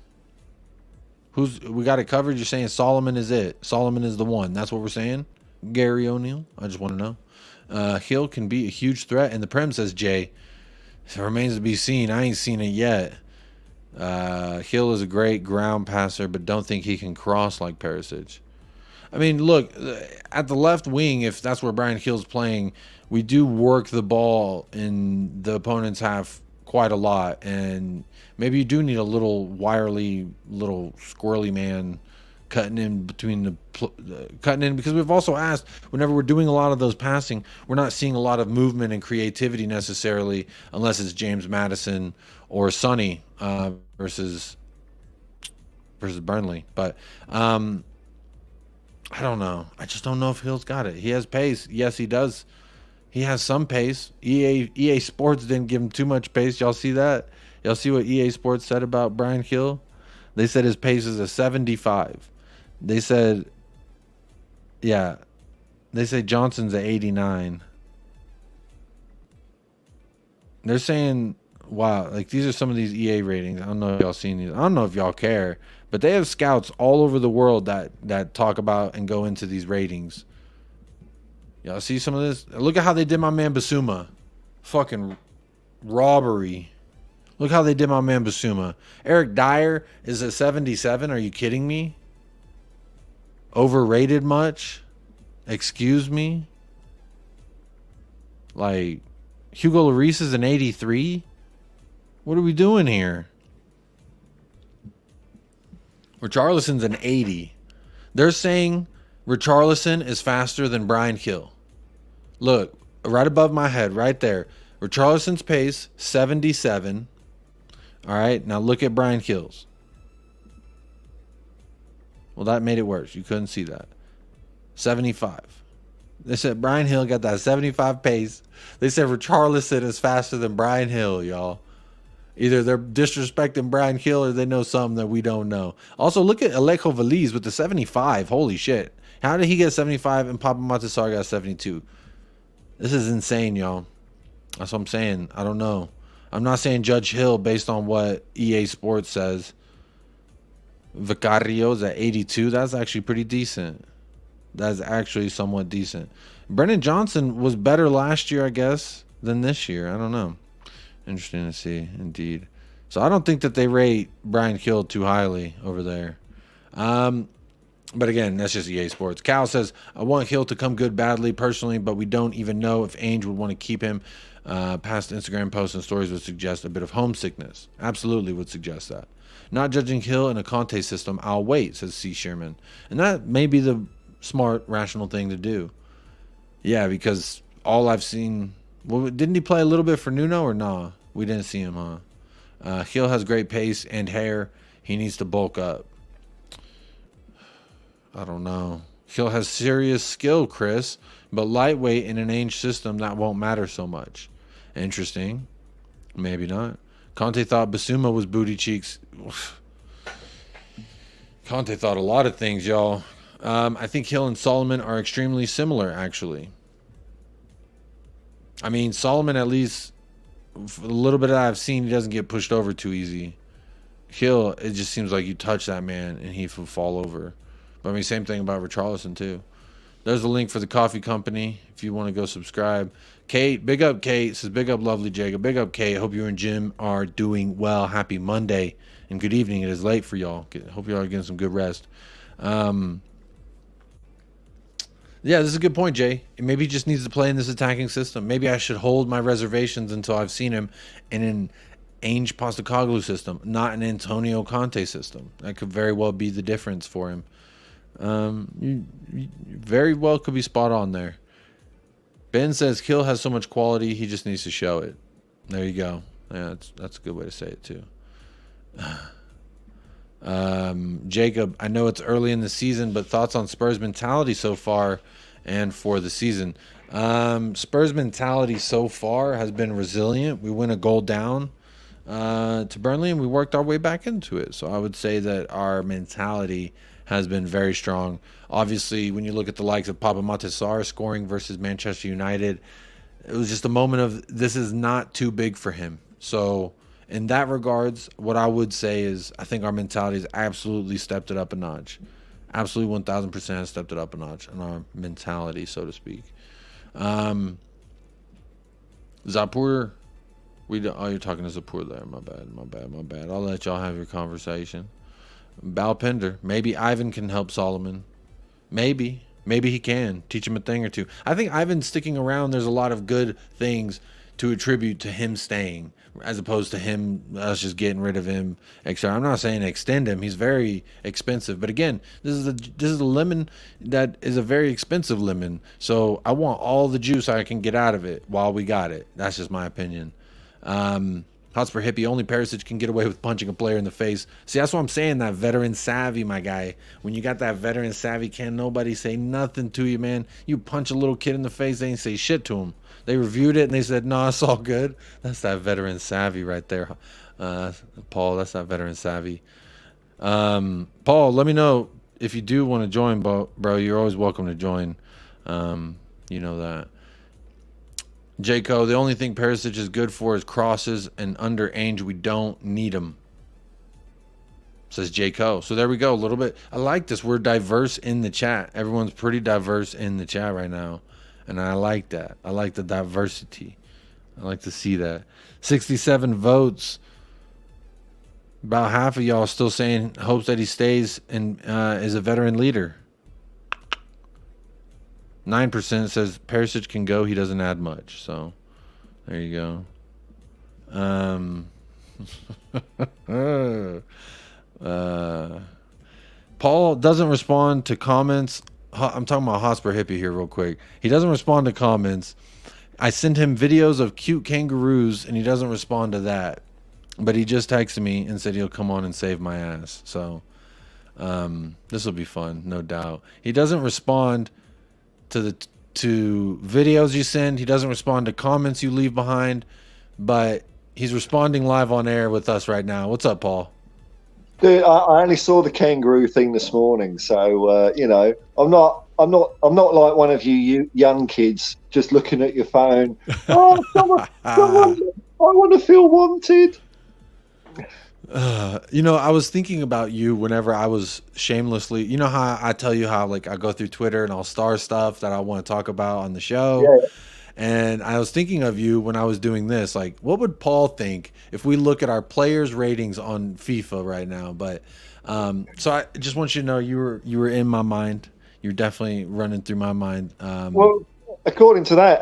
We got it covered? You're saying Solomon is it. Solomon is the one. That's what we're saying? Gary O'Neill? I just want to know. Hill can be a huge threat. And the Prem says, Jay, it remains to be seen. I ain't seen it yet. Hill is a great ground passer, but don't think he can cross like Perišić. I mean, look, at the left wing, if that's where Brian Hill's playing, we do work the ball in the opponent's half quite a lot, and maybe you do need a little wirely, little squirrely man cutting in between because we've also asked, whenever we're doing a lot of those passing, we're not seeing a lot of movement and creativity necessarily, unless it's James Maddison or Sonny versus Burnley. But I don't know. I just don't know if Hill's got it. He has pace. Yes, he does. He has some pace. EA Sports didn't give him too much pace. Y'all see that? Y'all see what EA Sports said about Brian Hill? They said his pace is a 75. They said, yeah, they say Johnson's a 89. They're saying, wow, like these are some of these EA ratings. I don't know if y'all seen these. I don't know if y'all care, but they have scouts all over the world that talk about and go into these ratings. Y'all see some of this? Look at how they did my man Basuma. Fucking robbery. Look how they did my man Basuma. Eric Dyer is a 77. Are you kidding me? Overrated much? Excuse me? Like, Hugo Lloris is an 83? What are we doing here? Richarlison's an 80. They're saying Richarlison is faster than Brian Hill. Look, right above my head, right there. Richarlison's pace, 77. All right, now look at Brian Hill's. Well, that made it worse. You couldn't see that. 75. They said Brian Hill got that 75 pace. They said Richarlison is faster than Brian Hill, y'all. Either they're disrespecting Brian Hill or they know something that we don't know. Also, look at Alejo Veliz with the 75. Holy shit. How did he get 75 and Papa Matasar got 72? This is insane, y'all. That's what I'm saying. I don't know. I'm not saying Judge Hill based on what EA Sports says. Vicario's at 82. That's actually pretty decent. That's actually somewhat decent. Brennan Johnson was better last year, I guess, than this year. I don't know. Interesting to see, indeed. So I don't think that they rate Brian Hill too highly over there. But again, that's just EA Sports. Cal says, I want Hill to come good badly personally, but we don't even know if Ainge would want to keep him. Past Instagram posts and stories would suggest a bit of homesickness. Absolutely would suggest that. Not judging Hill in a Conte system, I'll wait, says C. Sherman. And that may be the smart, rational thing to do. Yeah, because all I've seen... Well, didn't he play a little bit for Nuno or nah? We didn't see him, huh? Hill has great pace and hair. He needs to bulk up. I don't know. Hill has serious skill, Chris, but lightweight in an Ainge system, that won't matter so much. Interesting. Maybe not. Conte thought Basuma was booty cheeks. Conte thought a lot of things, y'all. I think Hill and Solomon are extremely similar, actually. I mean, Solomon, at least a little bit that I've seen, he doesn't get pushed over too easy. Hill, it just seems like you touch that man and he will fall over. But I mean, same thing about Richarlison too. There's the link for the coffee company if you want to go subscribe. Kate, big up Kate, says big up lovely Jacob. Big up Kate. Hope you and Jim are doing well. Happy Monday and good evening. It is late for y'all. Hope y'all are getting some good rest. Yeah, this is a good point, Jay. Maybe he just needs to play in this attacking system. Maybe I should hold my reservations until I've seen him in an Ainge Postecoglou system, not an Antonio Conte system. That could very well be the difference for him. You very well could be spot on there. Ben says Hill has so much quality, he just needs to show it. There you go. Yeah, that's a good way to say it too. Jacob, I know it's early in the season, but thoughts on Spurs mentality so far and for the season. Spurs mentality so far has been resilient. We went a goal down to Burnley and we worked our way back into it. So I would say that our mentality has been very strong. Obviously, when you look at the likes of Papa Matasar scoring versus Manchester United, it was just a moment of this is not too big for him. So in that regards, what I would say is I think our mentality has absolutely stepped it up a notch. Absolutely 1,000% has stepped it up a notch in our mentality, so to speak. Zapur, you're talking to Zapur there. My bad. I'll let y'all have your conversation. Balpender, maybe Ivan can help Solomon. Maybe he can teach him a thing or two. I think Ivan sticking around, there's a lot of good things to attribute to him staying, as opposed to us just getting rid of him. I'm not saying extend him. He's very expensive, but again, this is a lemon that is a very expensive lemon. So I want all the juice I can get out of it while we got it. That's just my opinion. Hotspur Hippie, only Perišić can get away with punching a player in the face. See, that's what I'm saying, that veteran savvy, my guy. When you got that veteran savvy, can't nobody say nothing to you, man. You punch a little kid in the face, they ain't say shit to him. They reviewed it and they said, no, it's all good. That's that veteran savvy right there. Paul, that's that veteran savvy. Paul, let me know if you do want to join, bro. You're always welcome to join. You know that. Jaco, the only thing Perišić is good for is crosses, and under Ainge, we don't need him. Says Jaco. So there we go. A little bit. I like this. We're diverse in the chat. Everyone's pretty diverse in the chat right now. And I like that. I like the diversity. I like to see that. 67 votes. About half of y'all still saying hopes that he stays and is a veteran leader. 9% says Perišić can go. He doesn't add much. So there you go. Paul doesn't respond to comments. I'm talking about Hotspur Hippie here real quick. He doesn't respond to comments. I send him videos of cute kangaroos and he doesn't respond to that. But he just texted me and said he'll come on and save my ass. So this will be fun, no doubt. He doesn't respond to videos you send. He doesn't respond to comments you leave behind, but he's responding live on air with us right now. What's up, Paul? Dude, I only saw the kangaroo thing this morning, so you know, I'm not I'm not like one of you young kids just looking at your phone. Oh, someone, I want to feel wanted. You know, I was thinking about you whenever I was shamelessly, you know how I tell you how like I go through Twitter and I'll star stuff that I want to talk about on the show. Yeah. And I was thinking of you when I was doing this. Like, what would Paul think if we look at our players' ratings on FIFA right now? But so I just want you to know you were in my mind. You're definitely running through my mind. Well, according to that,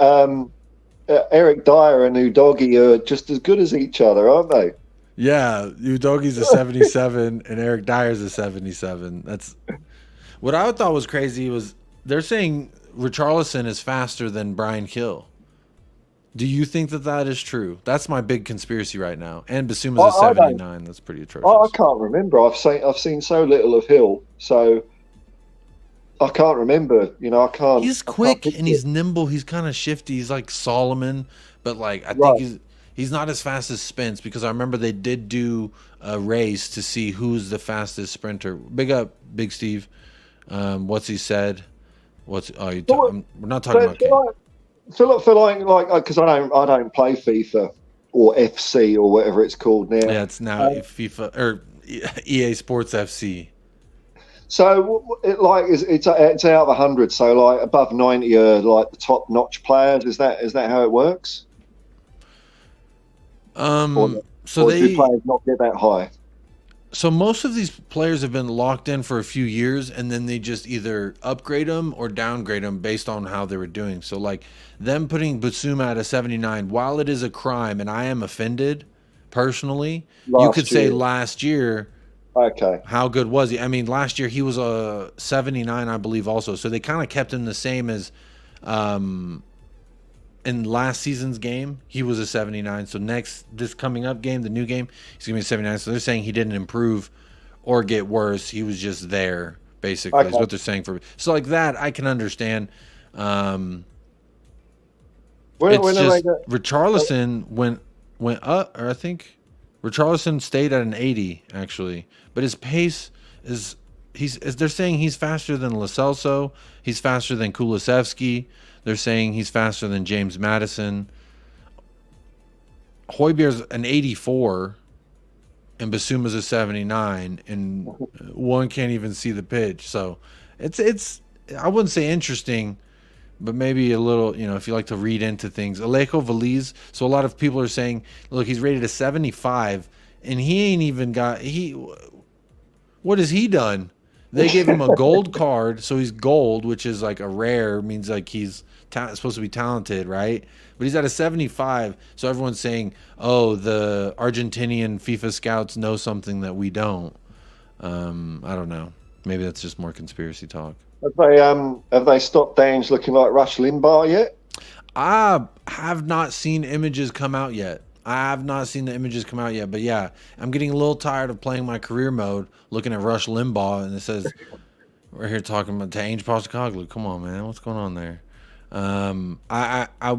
Eric Dyer and Udogie are just as good as each other, aren't they? Yeah, Udogie's a 77 and Eric Dyer's a 77. That's what I thought was crazy was they're saying Richarlison is faster than Brian Hill. Do you think that that is true? That's my big conspiracy right now. And Basuma's a 79. That's pretty atrocious. I can't remember. I've seen so little of Hill, so I can't remember. You know, I can't. He's quick and he's nimble. He's kind of shifty. He's like Solomon, but like I think he's not as fast as Spence because I remember they did do a race to see who's the fastest sprinter. Big up, Big Steve. What's he said? We're not talking about Kane. For like because I don't play FIFA or FC or whatever it's called now. Yeah, it's now FIFA or EA Sports FC. So it's out of 100. So like above 90 are like the top notch players. Is that how it works? Or do players not get that high? So most of these players have been locked in for a few years, and then they just either upgrade them or downgrade them based on how they were doing. So like them putting Basuma at a 79, while it is a crime, and I am offended personally, you could say last year. Okay. How good was he? I mean, last year he was a 79, I believe, also. So they kind of kept him the same as in last season's game. He was a 79. So this coming up game, the new game, he's going to be a 79. So they're saying he didn't improve or get worse. He was just there, basically, is what they're saying. So like that, I can understand. Richarlison went up, or I think Richarlison stayed at an 80 actually, but his pace is they're saying he's faster than Lo Celso, he's faster than Kulusevski, they're saying he's faster than James Maddison. Højbjerg's an 84 and Basuma's a 79 and one can't even see the pitch. So it's I wouldn't say interesting, but maybe a little, you know, if you like to read into things. Alejo Veliz, so a lot of people are saying, look, he's rated a 75, and he ain't even got, what has he done? They gave him a gold card, so he's gold, which is like a rare, means like he's supposed to be talented, right? But he's at a 75, so everyone's saying, oh, the Argentinian FIFA scouts know something that we don't. I don't know. Maybe that's just more conspiracy talk. Have they stopped Dange looking like Rush Limbaugh yet? I have not seen images come out yet. But yeah, I'm getting a little tired of playing my career mode, looking at Rush Limbaugh, and it says we're here talking about Dange Postecoglou. Come on, man, what's going on there? I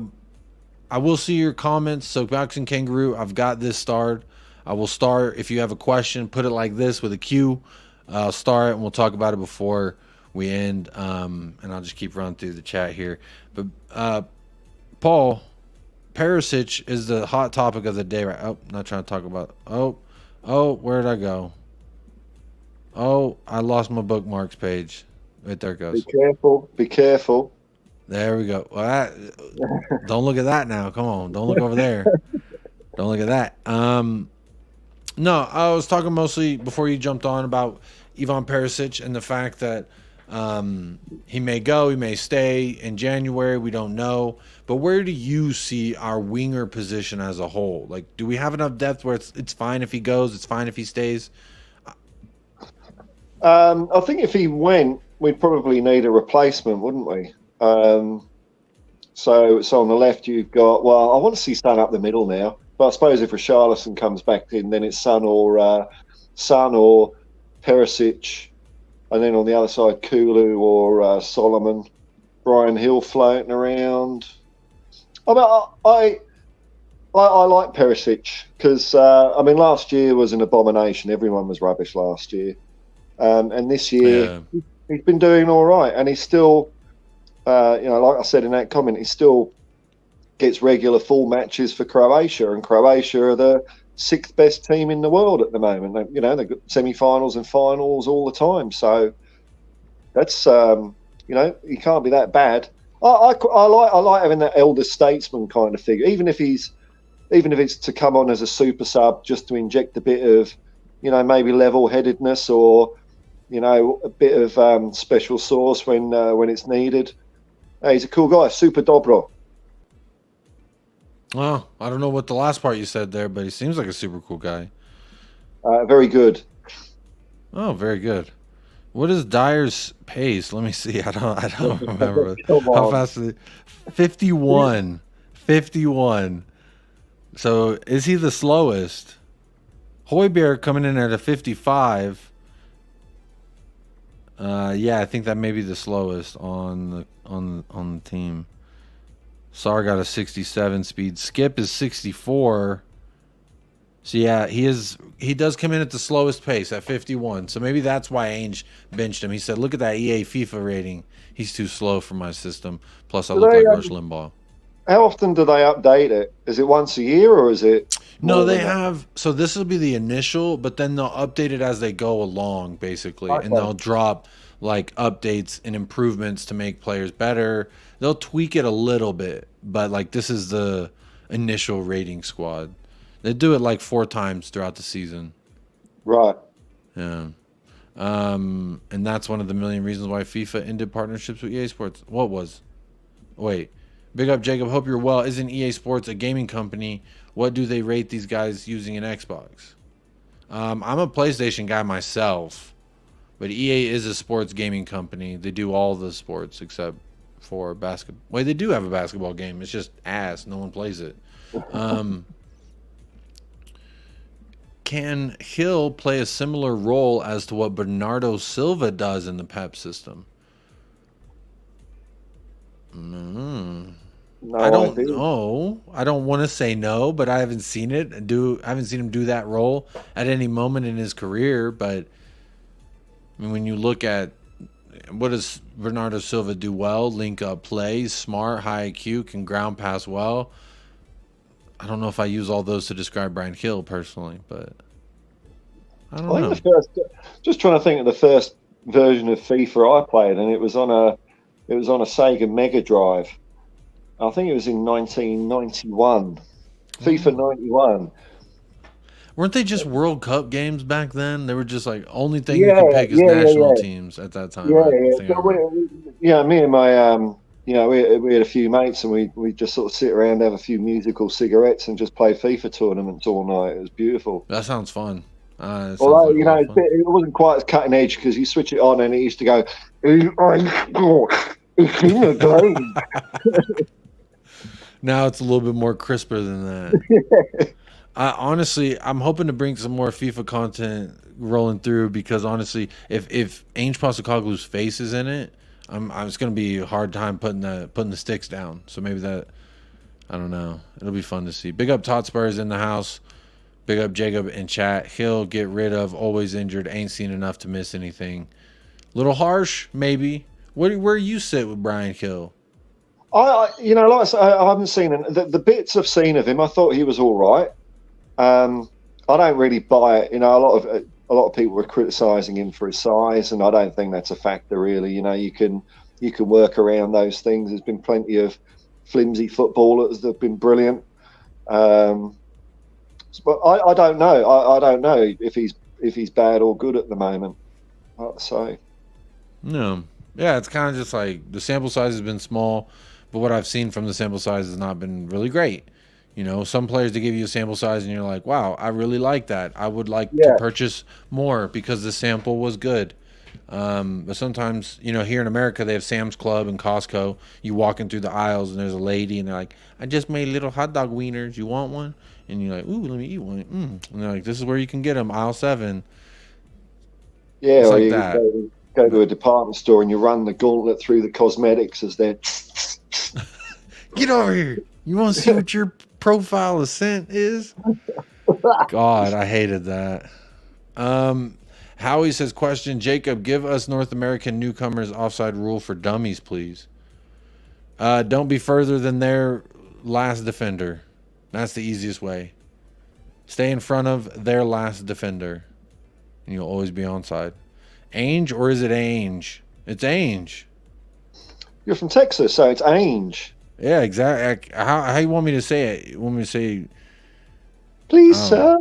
will see your comments. So Boxing Kangaroo, I've got this starred. I will start. If you have a question, put it like this with a Q. I'll start it and we'll talk about it before we end, and I'll just keep running through the chat here. But Paul, Perišić is the hot topic of the day, right? Oh, not trying to talk about. Oh, where did I go? Oh, I lost my bookmarks page. Right there it goes. Be careful. There we go. Well, don't look at that now. Come on, don't look over there. Don't look at that. No, I was talking mostly before you jumped on about Ivan Perišić and the fact that he may go, he may stay in January. We don't know. But where do you see our winger position as a whole? Like, do we have enough depth where it's fine if he goes, it's fine if he stays? I think if he went, we'd probably need a replacement, wouldn't we? So on the left you've got, well, I want to see Son up the middle now. But I suppose if Richarlison comes back in, then it's Son or Perišić. And then on the other side, Kulu or Solomon, Brian Hill floating around. I like Perišić because last year was an abomination. Everyone was rubbish last year, and this year he's been doing all right, and he's still, like I said in that comment, he still gets regular full matches for Croatia, and Croatia are the 6th best team in the world at the moment. They've got semi-finals and finals all the time, so that's he can't be that bad. I like having that elder statesman kind of figure, even if it's to come on as a super sub just to inject a bit of, maybe level-headedness or, a bit of special sauce when it's needed. Hey, he's a cool guy, super dobro. Well, I don't know what the last part you said there, but he seems like a super cool guy. Very good. Oh, very good. What is Dyer's pace? Let me see. I don't remember. How fast is it? 51. 51. So is he the slowest? Højbjerg coming in at a 55. Yeah, I think that may be the slowest on the team. Sar got a 67 speed. Skip is 64. So yeah, he does come in at the slowest pace at 51. So maybe that's why Ainge benched him. He said, "Look at that EA FIFA rating. He's too slow for my system. Plus, I look like Rush Limbaugh." How often do they update it? Is it once a year or is it? No, they have. So this will be the initial, but then they'll update it as they go along, basically, and they'll drop like updates and improvements to make players better. They'll tweak it a little bit, but like this is the initial rating squad. They do it like 4 times throughout the season. Right. Yeah. And that's one of the million reasons why FIFA ended partnerships with EA Sports. What was? Wait. Big up, Jacob. Hope you're well. Isn't EA Sports a gaming company? What do they rate these guys using an Xbox? I'm a PlayStation guy myself, but EA is a sports gaming company. They do all the sports except for basketball. Wait, they do have a basketball game. It's just ass. No one plays it. Can Hill play a similar role as to what Bernardo Silva does in the Pep system? No, I don't know. I don't want to say no, but I haven't seen it. I haven't seen him do that role at any moment in his career. But I mean, when you look at what does Bernardo Silva do well? Link up plays, smart, high IQ, can ground pass well. I don't know if I use all those to describe Brian Hill personally, but I don't know. Just trying to think of the first version of FIFA I played, and it was on a Sega Mega Drive. I think it was in 1991, FIFA 91. Weren't they just World Cup games back then? They were just like only thing you could pick is national teams at that time. Me and my we had a few mates, and we just sort of sit around, have a few musical cigarettes, and just play FIFA tournaments all night. It was beautiful. That sounds fun. It wasn't quite as cutting edge because you switch it on and it used to go. Now it's a little bit more crisper than that. Honestly, I'm hoping to bring some more FIFA content rolling through because honestly, if Ainge Postecoglou's face is in it, it's going to be a hard time putting the sticks down. So maybe that, I don't know. It'll be fun to see. Big up Todd Spurs in the house. Big up Jacob in chat. Hill get rid of, always injured, ain't seen enough to miss anything. Little harsh, maybe. Where you sit with Brian Hill? Like I said, I haven't seen him. The bits I've seen of him, I thought he was all right. I don't really buy it. A lot of people were criticising him for his size, and I don't think that's a factor really. You can work around those things. There's been plenty of flimsy footballers that have been brilliant. But I don't know. I don't know if he's bad or good at the moment. So no, yeah, it's kind of just like the sample size has been small, but what I've seen from the sample size has not been really great. Some players they give you a sample size and you're like, wow, I really like that. I would like to purchase more because the sample was good. But sometimes, here in America, they have Sam's Club and Costco. You walking through the aisles and there's a lady and they're like, I just made little hot dog wieners. You want one? And you're like, ooh, let me eat one. And they're like, this is where you can get them, aisle 7. Yeah, it's like that. Go to a department store and you run the gauntlet through the cosmetics as they're... Get over here. You want to see what your profile of scent is? God, I hated that. Howie says, question, Jacob, give us North American newcomers offside rule for dummies, please. Don't be further than their last defender. That's the easiest way. Stay in front of their last defender, and you'll always be onside. Ainge, or is it Ainge? It's Ainge. You're from Texas, so it's Ainge. Yeah, exactly. How you want me to say it? You want me to say, Please, sir.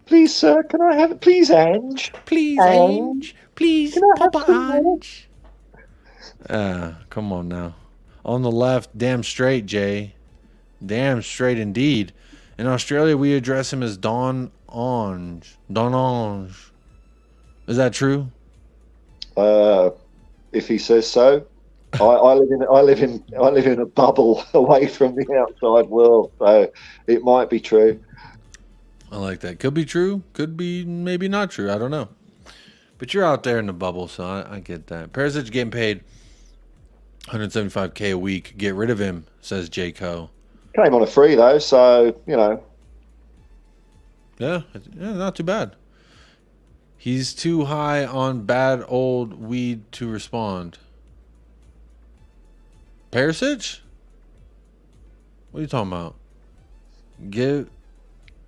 Please, sir. Can I have it? Please, Ange. please, Ainge? Please, Can I have Papa some more? Ange? Come on now. On the left, damn straight, Jay. Damn straight indeed. In Australia, we address him as Don Ange. Don Ange. Is that true? If he says so. I live in a bubble away from the outside world, so it might be true. I like that. Could be true. Could be maybe not true. I don't know. But you're out there in the bubble, so I get that. Perišić getting paid $175K a week. Get rid of him, says J. Co. Came on a free though, so Yeah, not too bad. He's too high on bad old weed to respond. Perišić? What are you talking about?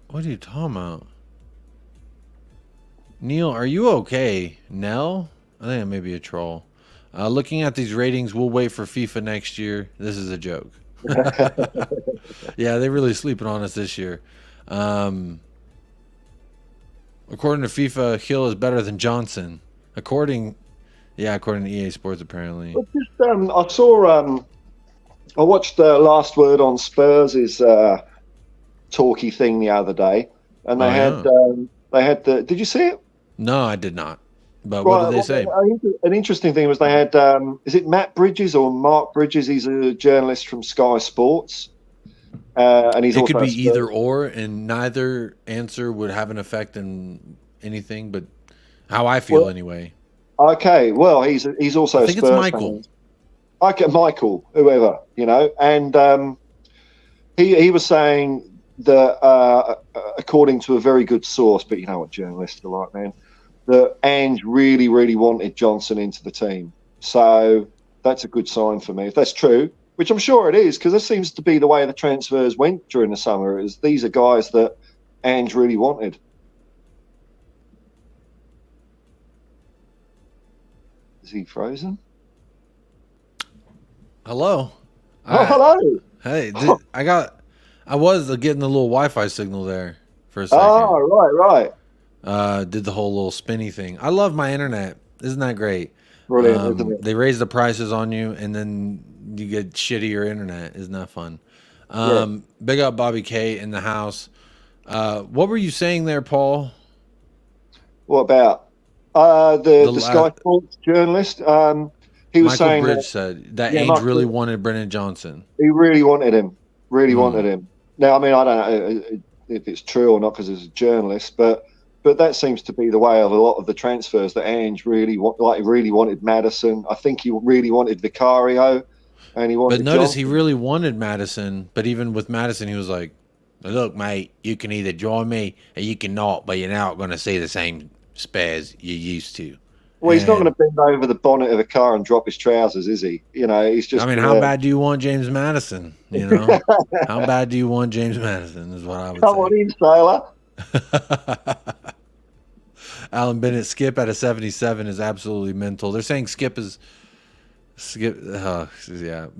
What are you talking about? Neil, are you okay? Nell? I think it may be a troll. Looking at these ratings, we'll wait for FIFA next year. This is a joke. Yeah, they're really sleeping on us this year. According to FIFA, Hill is better than Johnson. According to EA Sports, apparently. I watched the Last Word on Spurs' talky thing the other day, and they had the. Did you see it? No, I did not. But what did they say? An interesting thing was they had. Is it Matt Bridges or Mark Bridges? He's a journalist from Sky Sports, and he's also could be either or, and neither answer would have an effect in anything. But how I feel anyway. Okay, well, he's also. I think it's Michael. Okay, Michael, whoever, and he was saying that according to a very good source, but you know what journalists are like, man, that Ange really, really wanted Johnson into the team. So that's a good sign for me. If that's true, which I'm sure it is, because this seems to be the way the transfers went during the summer, is these are guys that Ange really wanted. Is he frozen? Hello. Hello. Hey, I was getting the little Wi-Fi signal there for a second. Oh, right. Did the whole little spinny thing. I love my internet. Isn't that great? Brilliant, isn't it? They raise the prices on you, and then you get shittier internet. Isn't that fun? Big up Bobby K in the house. What were you saying there, Paul? What about the Sky Sports journalist? He was saying Bridge said that Ainge really wanted Brennan Johnson. He really wanted him. Wanted him. Now, I mean, I don't know if it's true or not because he's a journalist, but that seems to be the way of a lot of the transfers that Ainge really wanted Maddison. I think he really wanted Vicario, and he wanted. But notice Johnson. he really wanted Maddison. But even with Maddison, he was like, "Look, mate, you can either join me or you cannot, but you're not going to see the same spares you used to." Well, he's not going to bend over the bonnet of a car and drop his trousers, is he? He's just. I mean, how bad do you want James Maddison? How bad do you want James Maddison? Is what I would say. Come on in, sailor. Alan Bennett, Skip at a 77 is absolutely mental. They're saying Skip. Yeah,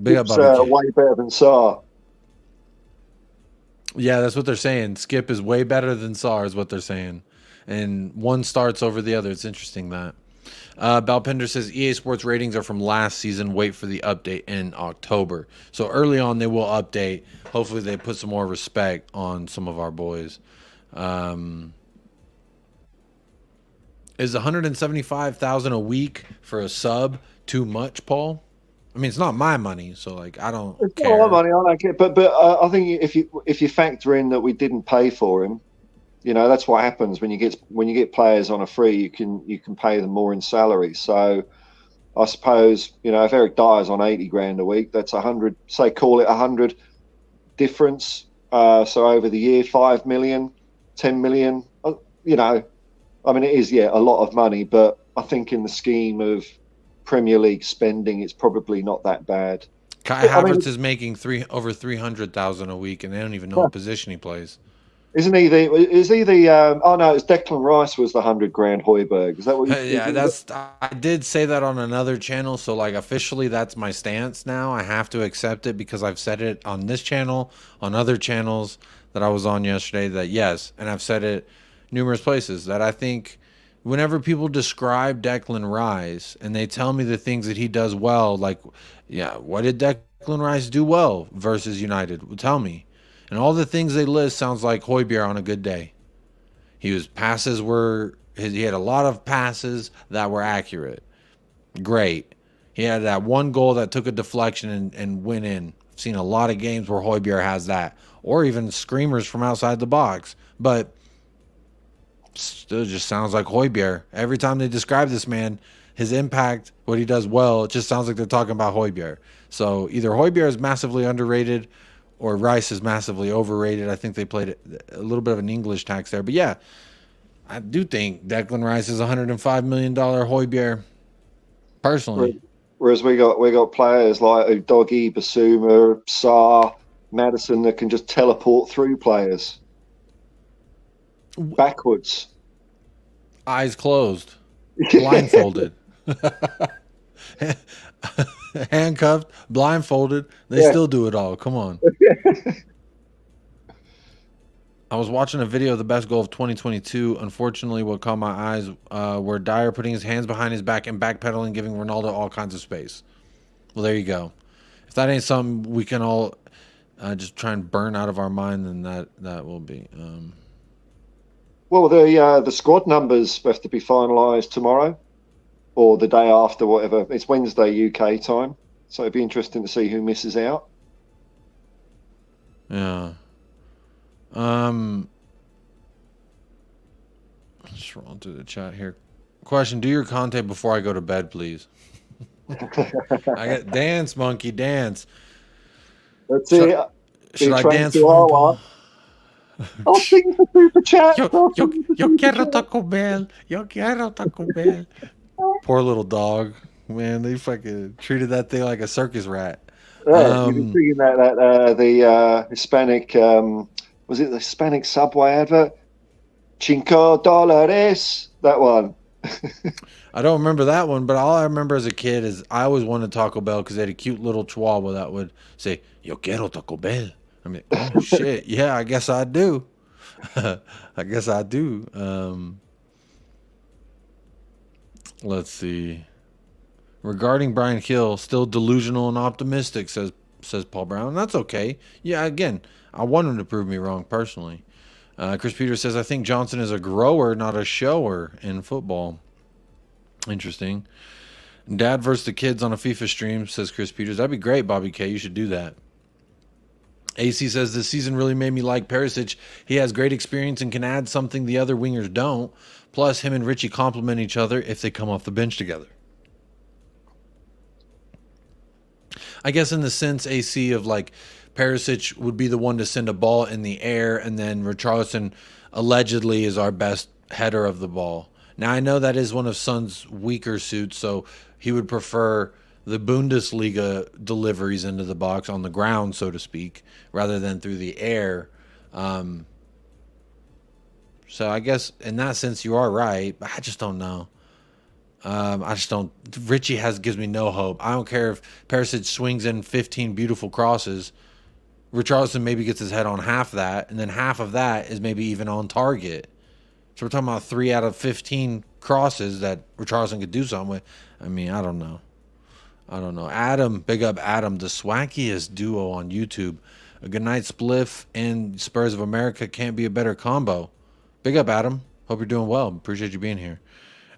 big up Bobby. Way better than Saar. Yeah, that's what they're saying. Skip is way better than Saar, is what they're saying, and one starts over the other. It's interesting that. Balpender says EA Sports ratings are from last season. Wait for the update in October. So early on they will update. Hopefully they put some more respect on some of our boys. Is $175,000 a week for a sub too much, Paul? I mean, it's not my money, so I don't care. It's not my money. I don't care. But I think if you factor in that we didn't pay for him. That's what happens when you get players on a free. You can pay them more in salary. So, I suppose if Eric Dyer's on 80 grand a week, that's 100. Say call it 100 difference. So over the year, 5 million, 10 million. I mean, it is, yeah, a lot of money, but I think in the scheme of Premier League spending, it's probably not that bad. Kai I mean, Havertz is making over 300,000 a week, and they don't even know what position he plays. isn't he the? Is he the? Oh no, it's Declan Rice was the 100 grand Hoiberg. Is that what? Yeah, that's. I did say that on another channel, so like officially, that's my stance now. I have to accept it because I've said it on this channel, on other channels that I was on yesterday. That yes, and I've said it numerous places that I think whenever people describe Declan Rice and they tell me the things that he does well, like, yeah, what did Declan Rice do well versus United? Well, tell me. And all the things they list sounds like Højbjerg on a good day. He had a lot of passes that were accurate. Great. He had that one goal that took a deflection and went in. I've seen a lot of games where Højbjerg has that, or even screamers from outside the box. But still just sounds like Højbjerg. Every time they describe this man, his impact, what he does well, it just sounds like they're talking about Højbjerg. So either Højbjerg is massively underrated or Rice is massively overrated. I think they played a little bit of an English tax there. But yeah, I do think Declan Rice is $105 million Højbjerg, personally. Whereas we got players like Udogie, Basuma, Sarr, Maddison that can just teleport through players backwards, eyes closed, blindfolded, handcuffed, blindfolded. They still do it all. Come on. I was watching a video of the best goal of 2022. Unfortunately, what caught my eyes were Dyer putting his hands behind his back and backpedaling, giving Ronaldo all kinds of space. Well, there you go. If that ain't something we can all just try and burn out of our mind, then that will be. Well, the squad numbers have to be finalised tomorrow or the day after, whatever. It's Wednesday UK time, so it'd be interesting to see who misses out. Yeah. Just roll through the chat here. Question: do your content before I go to bed, please. I get dance, monkey, dance. Let's see. Should I dance for I'll sing the super chat. Yo quiero Taco Bell. Yo quiero Taco Bell. Poor little dog. Man, they fucking treated that thing like a circus rat. Yeah, you were singing the Hispanic, was it the Hispanic Subway advert? $5, that one. I don't remember that one, but all I remember as a kid is I always wanted Taco Bell because they had a cute little chihuahua that would say, Yo quiero Taco Bell. I mean, oh shit, yeah, I guess I do. I guess I do. Let's see. Regarding Brian Hill, still delusional and optimistic, says Paul Brown. That's okay. Yeah, again, I want him to prove me wrong personally. Chris Peters says, I think Johnson is a grower, not a shower in football. Interesting. Dad versus the kids on a FIFA stream, says Chris Peters. That'd be great, Bobby K. You should do that. AC says, this season really made me like Perišić. He has great experience and can add something the other wingers don't. Plus, him and Richie complement each other if they come off the bench together. I guess in the sense, AC, of like Perišić would be the one to send a ball in the air, and then Richarlison allegedly is our best header of the ball. Now, I know that is one of Son's weaker suits, so he would prefer the Bundesliga deliveries into the box on the ground, so to speak, rather than through the air. So I guess in that sense you are right, but I just don't know. I just don't. Richie gives me no hope. I don't care if Perišić swings in 15 beautiful crosses. Richarlison maybe gets his head on half that, and then half of that is maybe even on target. So we're talking about 3 out of 15 crosses that Richarlison could do something with. I mean, I don't know. Adam, big up Adam, the swaggiest duo on YouTube. A Goodnight Spliff and Spurs of America can't be a better combo. Big up, Adam. Hope you're doing well. Appreciate you being here.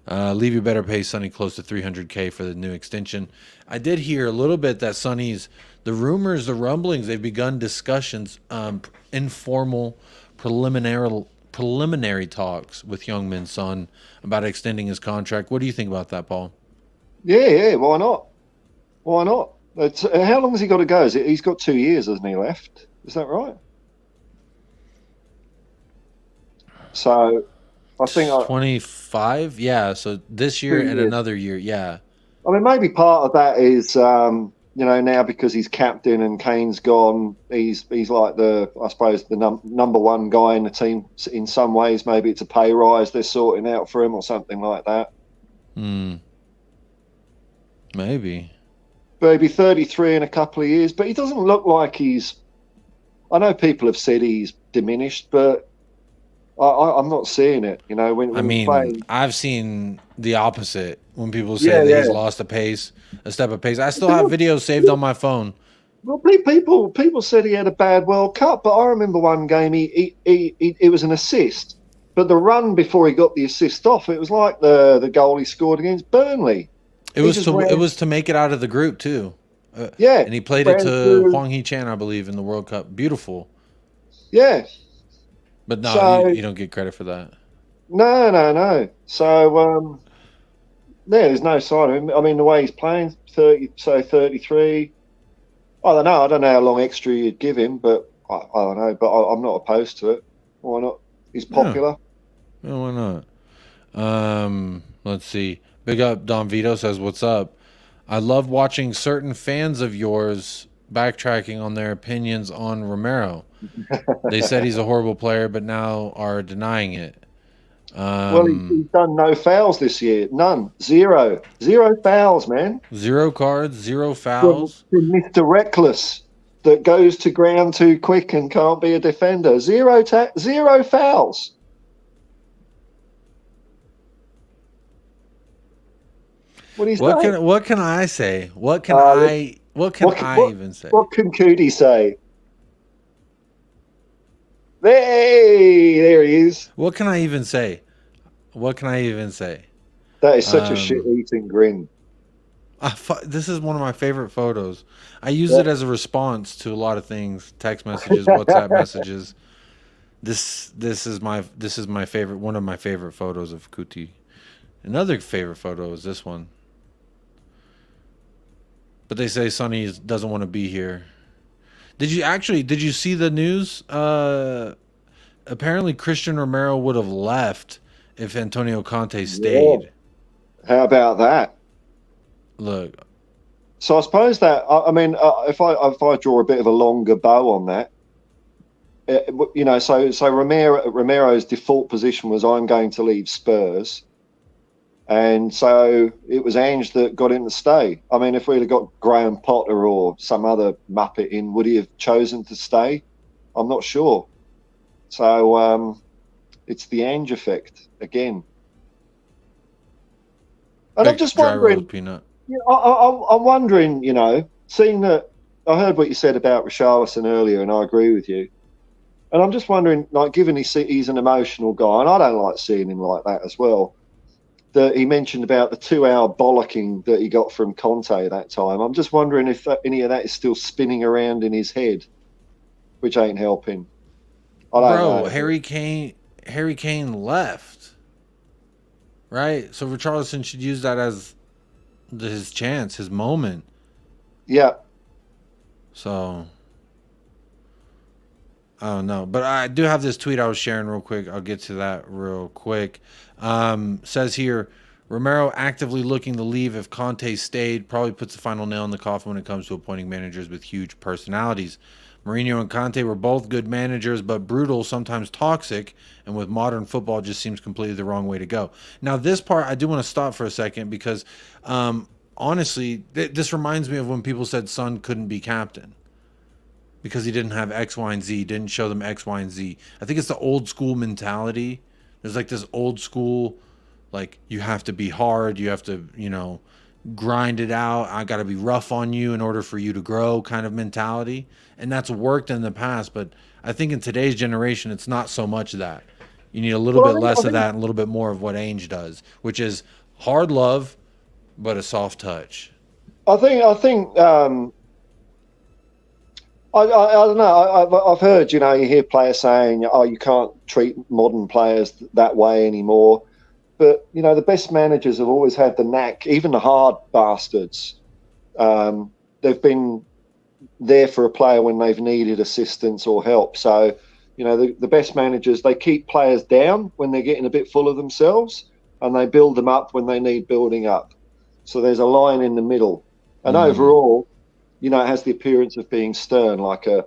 Leave You Better pay Sonny close to $300K for the new extension. I did hear a little bit that Sonny's, the rumors, the rumblings, they've begun discussions, informal, preliminary talks with Youngmin's son about extending his contract. What do you think about that, Paul? Yeah, why not? Why not? How long has he got to go? He's got 2 years, hasn't he, left? Is that right? So, I think 25. Yeah, so this year and another year. Yeah. I mean, maybe part of that is, now because he's captain and Kane's gone, he's like I suppose the number one guy in the team in some ways. Maybe it's a pay rise they're sorting out for him or something like that. Maybe. But he'll be 33 in a couple of years. But he doesn't look like he's. I know people have said he's diminished, but I'm not seeing it. When he's playing. I've seen the opposite when people say that he's lost a step of pace. I still have videos saved on my phone. Well, people said he had a bad World Cup, but I remember one game it was an assist, but the run before he got the assist off, it was like the goal he scored against Burnley. It was to make it out of the group too. And he played it to Hwang Hee-chan, I believe, in the World Cup. Beautiful. Yeah. But no, you don't get credit for that. No. So, there's no sign of him. I mean, the way he's playing, 33. I don't know how long extra you'd give him, but I don't know. But I'm not opposed to it. Why not? He's popular. Yeah, why not? Let's see. Big up Don Vito says, "What's up? I love watching certain fans of yours backtracking on their opinions on Romero. They said he's a horrible player, but now are denying it." Well, he's done no fouls this year. None. Zero fouls, man. 0 cards, 0 fouls. From Mr. Reckless that goes to ground too quick and can't be a defender. Zero fouls. What can I say? What can I even say? What can Cootie say? There he is. What can I even say? That is such a shit-eating grin. This is one of my favorite photos. I use it as a response to a lot of things, text messages, WhatsApp messages. This is my favorite, one of my favorite photos of Kuti. Another favorite photo is this one. But they say Sonny doesn't want to be here. Did you see the news? Apparently Christian Romero would have left if Antonio Conte stayed. Yeah. How about that? Look. So I suppose that, if I draw a bit of a longer bow on that, so Romero's default position was, I'm going to leave Spurs. And so it was Ange that got him to stay. I mean, if we'd have got Graham Potter or some other Muppet in, would he have chosen to stay? I'm not sure. So it's the Ange effect again. And I'm just wondering, I'm wondering, seeing that I heard what you said about Richarlison earlier, and I agree with you. And I'm just wondering, given he's an emotional guy, and I don't like seeing him like that as well, that he mentioned about the 2-hour bollocking that he got from Conte that time. I'm just wondering if any of that is still spinning around in his head, which ain't helping. I don't know. Harry Kane left, right? So Richarlison should use that as his chance, his moment. Yeah. So I don't know, but I do have this tweet I was sharing real quick. I'll get to that real quick. Says here, Romero actively looking to leave if Conte stayed, probably puts the final nail in the coffin when it comes to appointing managers with huge personalities. Mourinho and Conte were both good managers, but brutal, sometimes toxic, and with modern football just seems completely the wrong way to go. Now, this part, I do want to stop for a second because, honestly, this reminds me of when people said Son couldn't be captain because he didn't have X, Y, and Z, didn't show them X, Y, and Z. I think it's the old school mentality. There's like this old school, like, you have to be hard, you have to, grind it out, I got to be rough on you in order for you to grow kind of mentality. And that's worked in the past, but I think in today's generation, it's not so much that. You need a little bit less of that and a little bit more of what Ainge does, which is hard love, but a soft touch. I think I don't know. I've heard, you hear players saying, "Oh, you can't treat modern players that way anymore." But the best managers have always had the knack. Even the hard bastards, they've been there for a player when they've needed assistance or help. So You know, the best managers, they keep players down when they're getting a bit full of themselves, and they build them up when they need building up. So there's a line in the middle. And overall, you know, it has the appearance of being stern, like a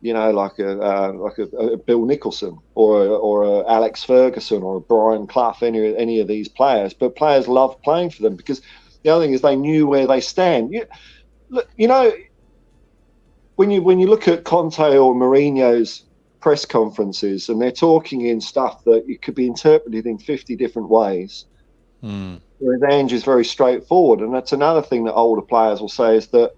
Bill Nicholson or a Alex Ferguson or a Brian Clough, any of these players. But players love playing for them because the other thing is they knew where they stand. You know, when you look at Conte or Mourinho's press conferences and they're talking in stuff that it could be interpreted in 50 different ways. Whereas Ange is very straightforward. And that's another thing that older players will say is that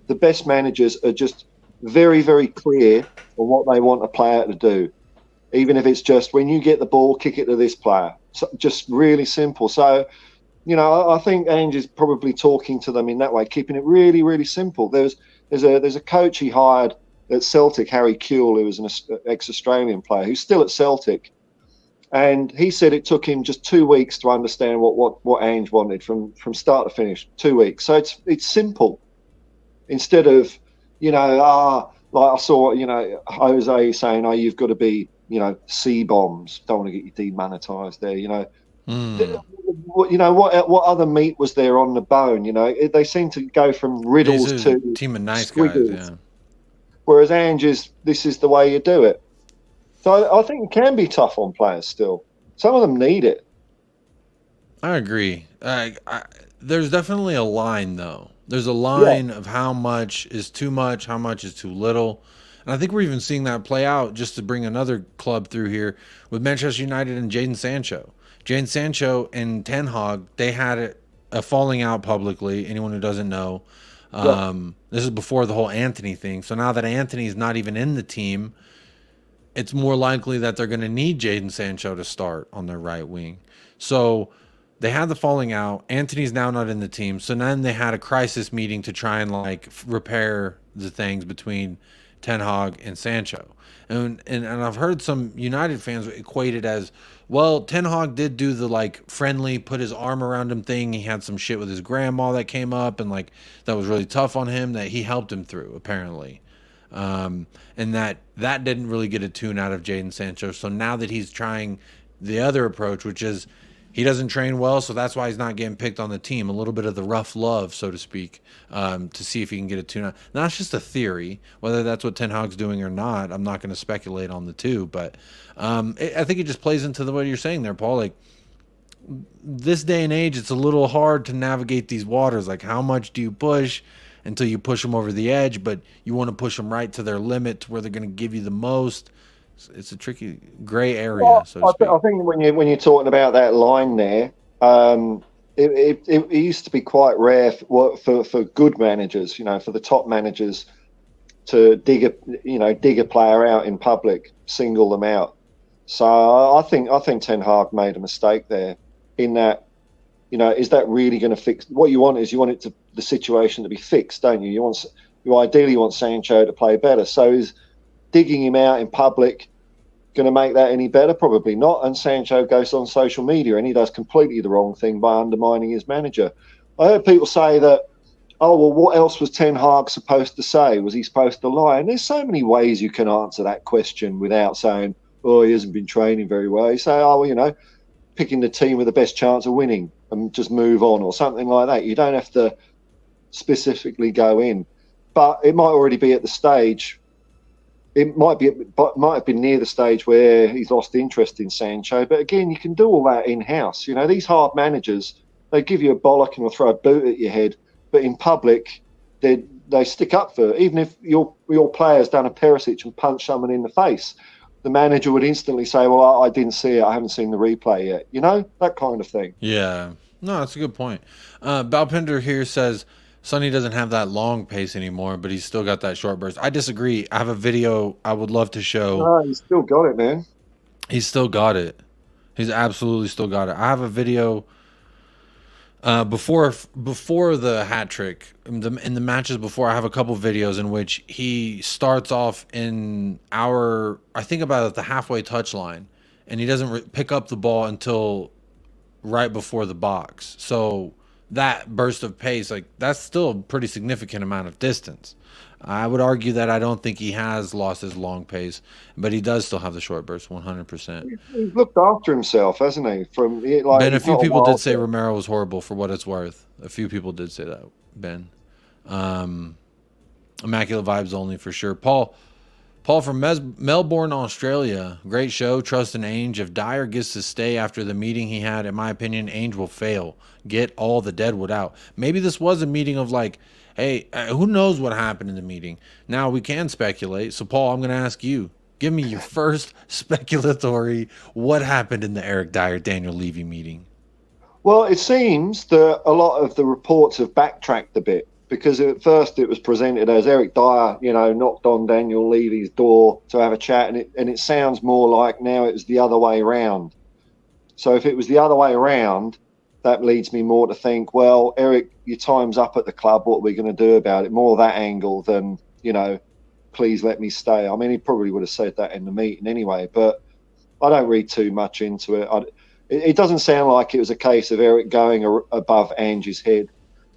the best managers are just very, very clear on what they want a player to do. Even if it's just when you get the ball, kick it to this player. So just really simple. So, you know, I think Ange is probably talking to them in that way, keeping it really, really simple. There's a coach he hired at Celtic, Harry Kewell, who was an ex-Australian player, who's still at Celtic. And he said it took him just 2 weeks to understand what Ange wanted from start to finish. 2 weeks. So it's simple. Instead of, you know, like I saw, you know, Jose saying, "Oh, you've got to be, you know, C-bombs. Don't want to get you demonetized there." You know, what other meat was there on the bone? You know, they seem to go from riddles to team of nice squiggles. guys. Yeah. Whereas Ange this is the way you do it. So I think it can be tough on players still. Some of them need it. I agree. There's definitely a line, though. There's a line of how much is too much, how much is too little. And I think we're even seeing that play out, just to bring another club through here, with Manchester United and Jadon Sancho. Jadon Sancho and Ten Hag, they had a falling out publicly. Anyone who doesn't know. This is before the whole Anthony thing. So now that Anthony's not even in the team, it's more likely that they're going to need Jadon Sancho to start on their right wing. So they had the falling out. Anthony's now not in the team. So then they had a crisis meeting to try and like repair the things between Ten Hag and Sancho. And I've heard some United fans equate it as, well, Ten Hag did do the like friendly, put his arm around him thing. He had some shit with his grandma that came up and like that was really tough on him that he helped him through, apparently. And that didn't really get a tune out of Jadon Sancho. So now that he's trying the other approach, which is he doesn't train well, so that's why he's not getting picked on the team. A little bit of the rough love, so to speak, to see if he can get a tune out. Now, that's just a theory. Whether that's what Ten Hag's doing or not, I'm not going to speculate on the two. But I think it just plays into the what you're saying there, Paul. Like, this day and age, it's a little hard to navigate these waters. Like, how much do you push until you push them over the edge, but you want to push them right to their limit to where they're going to give you the most? It's a tricky gray area, so to speak. I think when you're talking about that line there, it used to be quite rare for good managers, you know, for the top managers to dig a player out in public, single them out. So I think Ten Hag made a mistake there in that, you know, is that really going to fix what you want? Is you want the situation to be fixed, don't you? You ideally want Sancho to play better. So is digging him out in public going to make that any better? Probably not. And Sancho goes on social media and he does completely the wrong thing by undermining his manager. I heard people say that, oh, well, what else was Ten Hag supposed to say? Was he supposed to lie? And there's so many ways you can answer that question without saying, oh, he hasn't been training very well. You say, oh, well, you know, picking the team with the best chance of winning and just move on or something like that. You don't have to specifically go in. But it might already be at the stage. It might have been near the stage where he's lost interest in Sancho. But again, you can do all that in-house. You know, these hard managers, they give you a bollock and will throw a boot at your head. But in public, they stick up for it. Even if your player's done a Perišić and punched someone in the face, the manager would instantly say, well, I didn't see it. I haven't seen the replay yet. You know, that kind of thing. Yeah. No, that's a good point. Balpinder here says, Sonny doesn't have that long pace anymore, but he's still got that short burst. I disagree. I have a video I would love to show. No, he's still got it, man. He's still got it. He's absolutely still got it. I have a video before the hat trick, in the matches before. I have a couple videos in which he starts off in I think about the halfway touchline, and he doesn't pick up the ball until right before the box. So that burst of pace, like that's still a pretty significant amount of distance. I would argue that I don't think he has lost his long pace, but he does still have the short burst, 100%. He's looked after himself, hasn't he? Ben, a few people did say player. Romero was horrible for what it's worth. A few people did say that, Ben. Immaculate vibes only for sure. Paul from Melbourne, Australia. Great show. Trust in Ainge. If Dyer gets to stay after the meeting he had, in my opinion, Ainge will fail. Get all the deadwood out. Maybe this was a meeting of like, hey, who knows what happened in the meeting? Now we can speculate. So, Paul, I'm going to ask you. Give me your first speculatory. What happened in the Eric Dyer, Daniel Levy meeting? Well, it seems that a lot of the reports have backtracked a bit, because at first it was presented as Eric Dyer, knocked on Daniel Levy's door to have a chat, and it sounds more like now it was the other way around. So if it was the other way around, that leads me more to think, well, Eric, your time's up at the club. What are we going to do about it? More that angle than, please let me stay. I mean, he probably would have said that in the meeting anyway, but I don't read too much into it. It doesn't sound like it was a case of Eric going above Ange's head.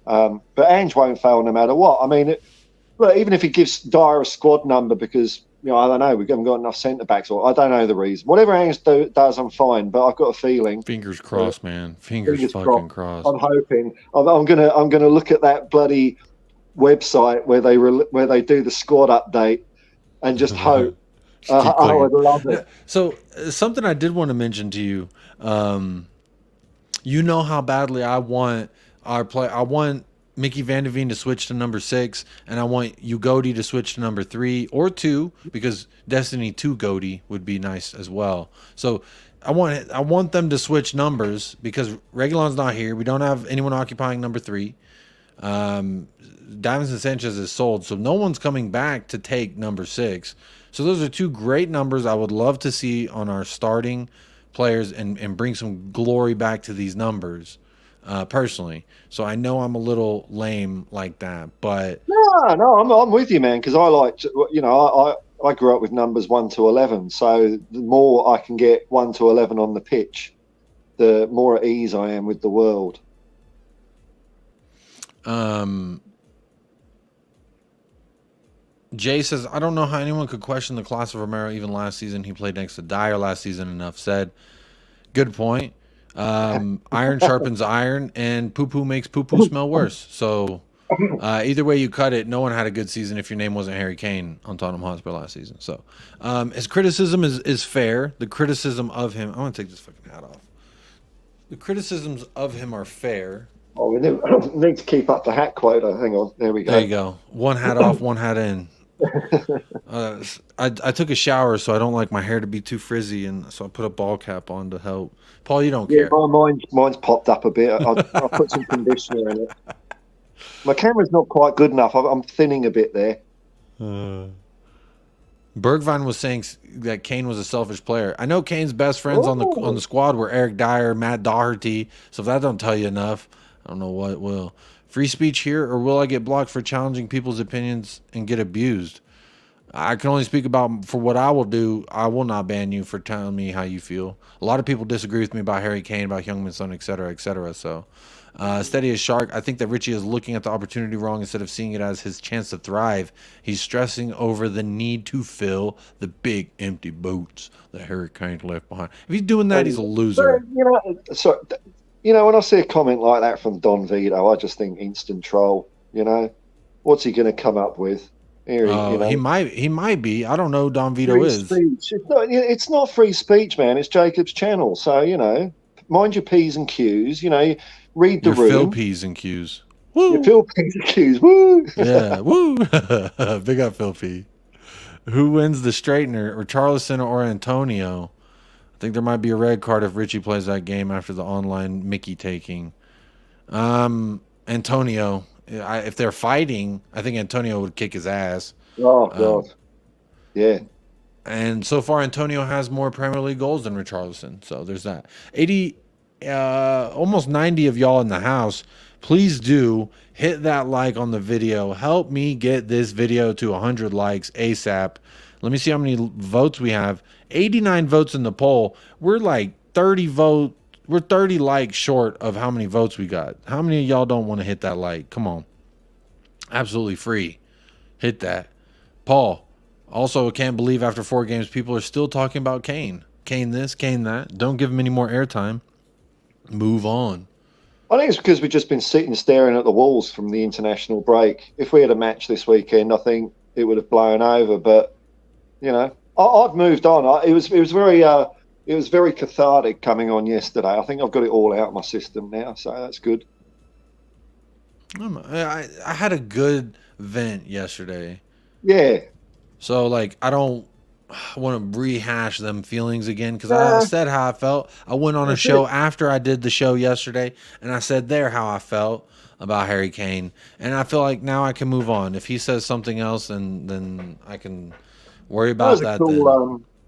But Ange won't fail no matter what. I mean, look, even if he gives Dyer a squad number because, I don't know, we haven't got enough centre-backs, or I don't know the reason. Whatever Ange does, I'm fine, but I've got a feeling. Fingers crossed, man. Fingers fucking crossed. I'm hoping. I'm gonna look at that bloody website where they do the squad update and just hope. I would love it. So something I did want to mention to you, you know how badly I want I want Mickey Van de Veen to switch to number 6, and I want Ugodi to switch to number 3 or 2, because Destiny 2 Goaty would be nice as well. So I want them to switch numbers, because Reguilon's not here. We don't have anyone occupying number 3. Davinson Sanchez is sold, so no one's coming back to take number 6. So those are 2 great numbers I would love to see on our starting players, and bring some glory back to these numbers. Personally, so I know I'm a little lame like that, but no, I'm with you, man, because I like, I grew up with numbers 1 to 11, so the more I can get 1 to 11 on the pitch, the more at ease I am with the world. Jay says, I don't know how anyone could question the class of Romero even last season. He played next to Dyer last season. Enough said. Good point. Iron sharpens iron, and poo-poo makes poo-poo smell worse. So either way you cut it, no one had a good season if your name wasn't Harry Kane on Tottenham Hotspur last season. So his criticism is fair. The criticism of him, I want to take this fucking hat off. The criticisms of him are fair. Oh, we need to keep up the hat quota. Hang on, there we go. There you go. One hat off, one hat in. I took a shower, so I don't like my hair to be too frizzy, and so I put a ball cap on to help. Paul, you don't care. Mine's popped up a bit. I'll put some conditioner in it. My camera's not quite good enough. I'm thinning a bit there. Bergvine was saying that Kane was a selfish player. I know Kane's best friends on the squad were Eric Dyer, Matt Doherty. So if that don't tell you enough, I don't know what will. Free speech here, or will I get blocked for challenging people's opinions and get abused? I can only speak about for what I will do. I will not ban you for telling me how you feel. A lot of people disagree with me about Harry Kane, about Heung-min Son, etc., etc. So, steady as shark. I think that Richie is looking at the opportunity wrong instead of seeing it as his chance to thrive. He's stressing over the need to fill the big empty boots that Harry Kane left behind. If he's doing that, he's a loser. When I see a comment like that from Don Vito, I just think instant troll. What's he going to come up with? He might be. I don't know who Don Vito is. Speech. It's not free speech, man. It's Jacob's channel. So, mind your P's and Q's. Read the room. Phil P's and Q's. Woo. Your Phil P's and Q's. Woo. Yeah, woo. Big up Phil P. Who wins the straightener, or Charleston or Antonio? I think there might be a red card if Richie plays that game after the online Mickey taking. Antonio. If they're fighting, I think Antonio would kick his ass. Oh, God. Yeah. And so far, Antonio has more Premier League goals than Richarlison. So there's that. 80, almost 90 of y'all in the house. Please do hit that like on the video. Help me get this video to 100 likes ASAP. Let me see how many votes we have. 89 votes in the poll. We're like 30 votes. We're 30 likes short of how many votes we got. How many of y'all don't want to hit that like? Come on. Absolutely free. Hit that. Paul, also can't believe after 4 games people are still talking about Kane. Kane this, Kane that. Don't give him any more airtime. Move on. I think it's because we've just been sitting staring at the walls from the international break. If we had a match this weekend, I think it would have blown over. But, you know, I've moved on. It was very cathartic coming on yesterday. I think I've got it all out of my system now, so that's good. I had a good vent yesterday. Yeah. So, like, I don't want to rehash them feelings again because I said how I felt. I went on a show after I did the show yesterday, and I said there how I felt about Harry Kane. And I feel like now I can move on. If he says something else, then I can worry about that.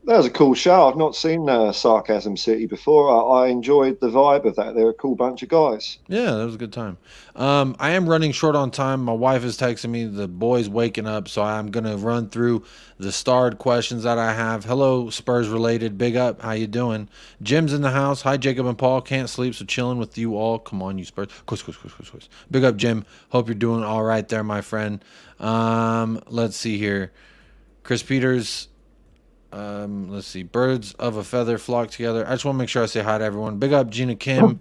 That was a cool show. I've not seen Sarcasm City before. I enjoyed the vibe of that. They're a cool bunch of guys. Yeah, that was a good time. I am running short on time. My wife is texting me. The boy's waking up, so I'm going to run through the starred questions that I have. Hello, Spurs related. Big up. How you doing? Jim's in the house. Hi, Jacob and Paul. Can't sleep, so chilling with you all. Come on, you Spurs. Course. Big up, Jim. Hope you're doing all right there, my friend. Let's see here. Chris Peters. Let's see. Birds of a feather flock together. I just want to make sure I say hi to everyone. Big up Gina Kim.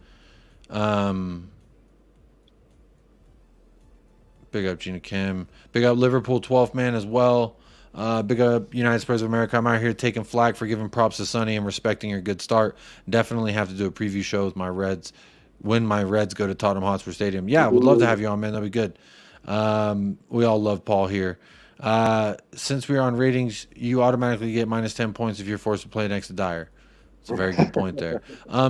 Big up Gina Kim. Big up Liverpool 12th man as well. Big up United Spurs of America. I'm out here taking flag for giving props to Sonny and respecting your good start. Definitely have to do a preview show with my Reds when my Reds go to Tottenham Hotspur Stadium. Yeah, would love to have you on, man. That'd be good. We all love Paul here. Since we are on ratings, you automatically get minus 10 points if you're forced to play next to Dyer. It's a very good point there.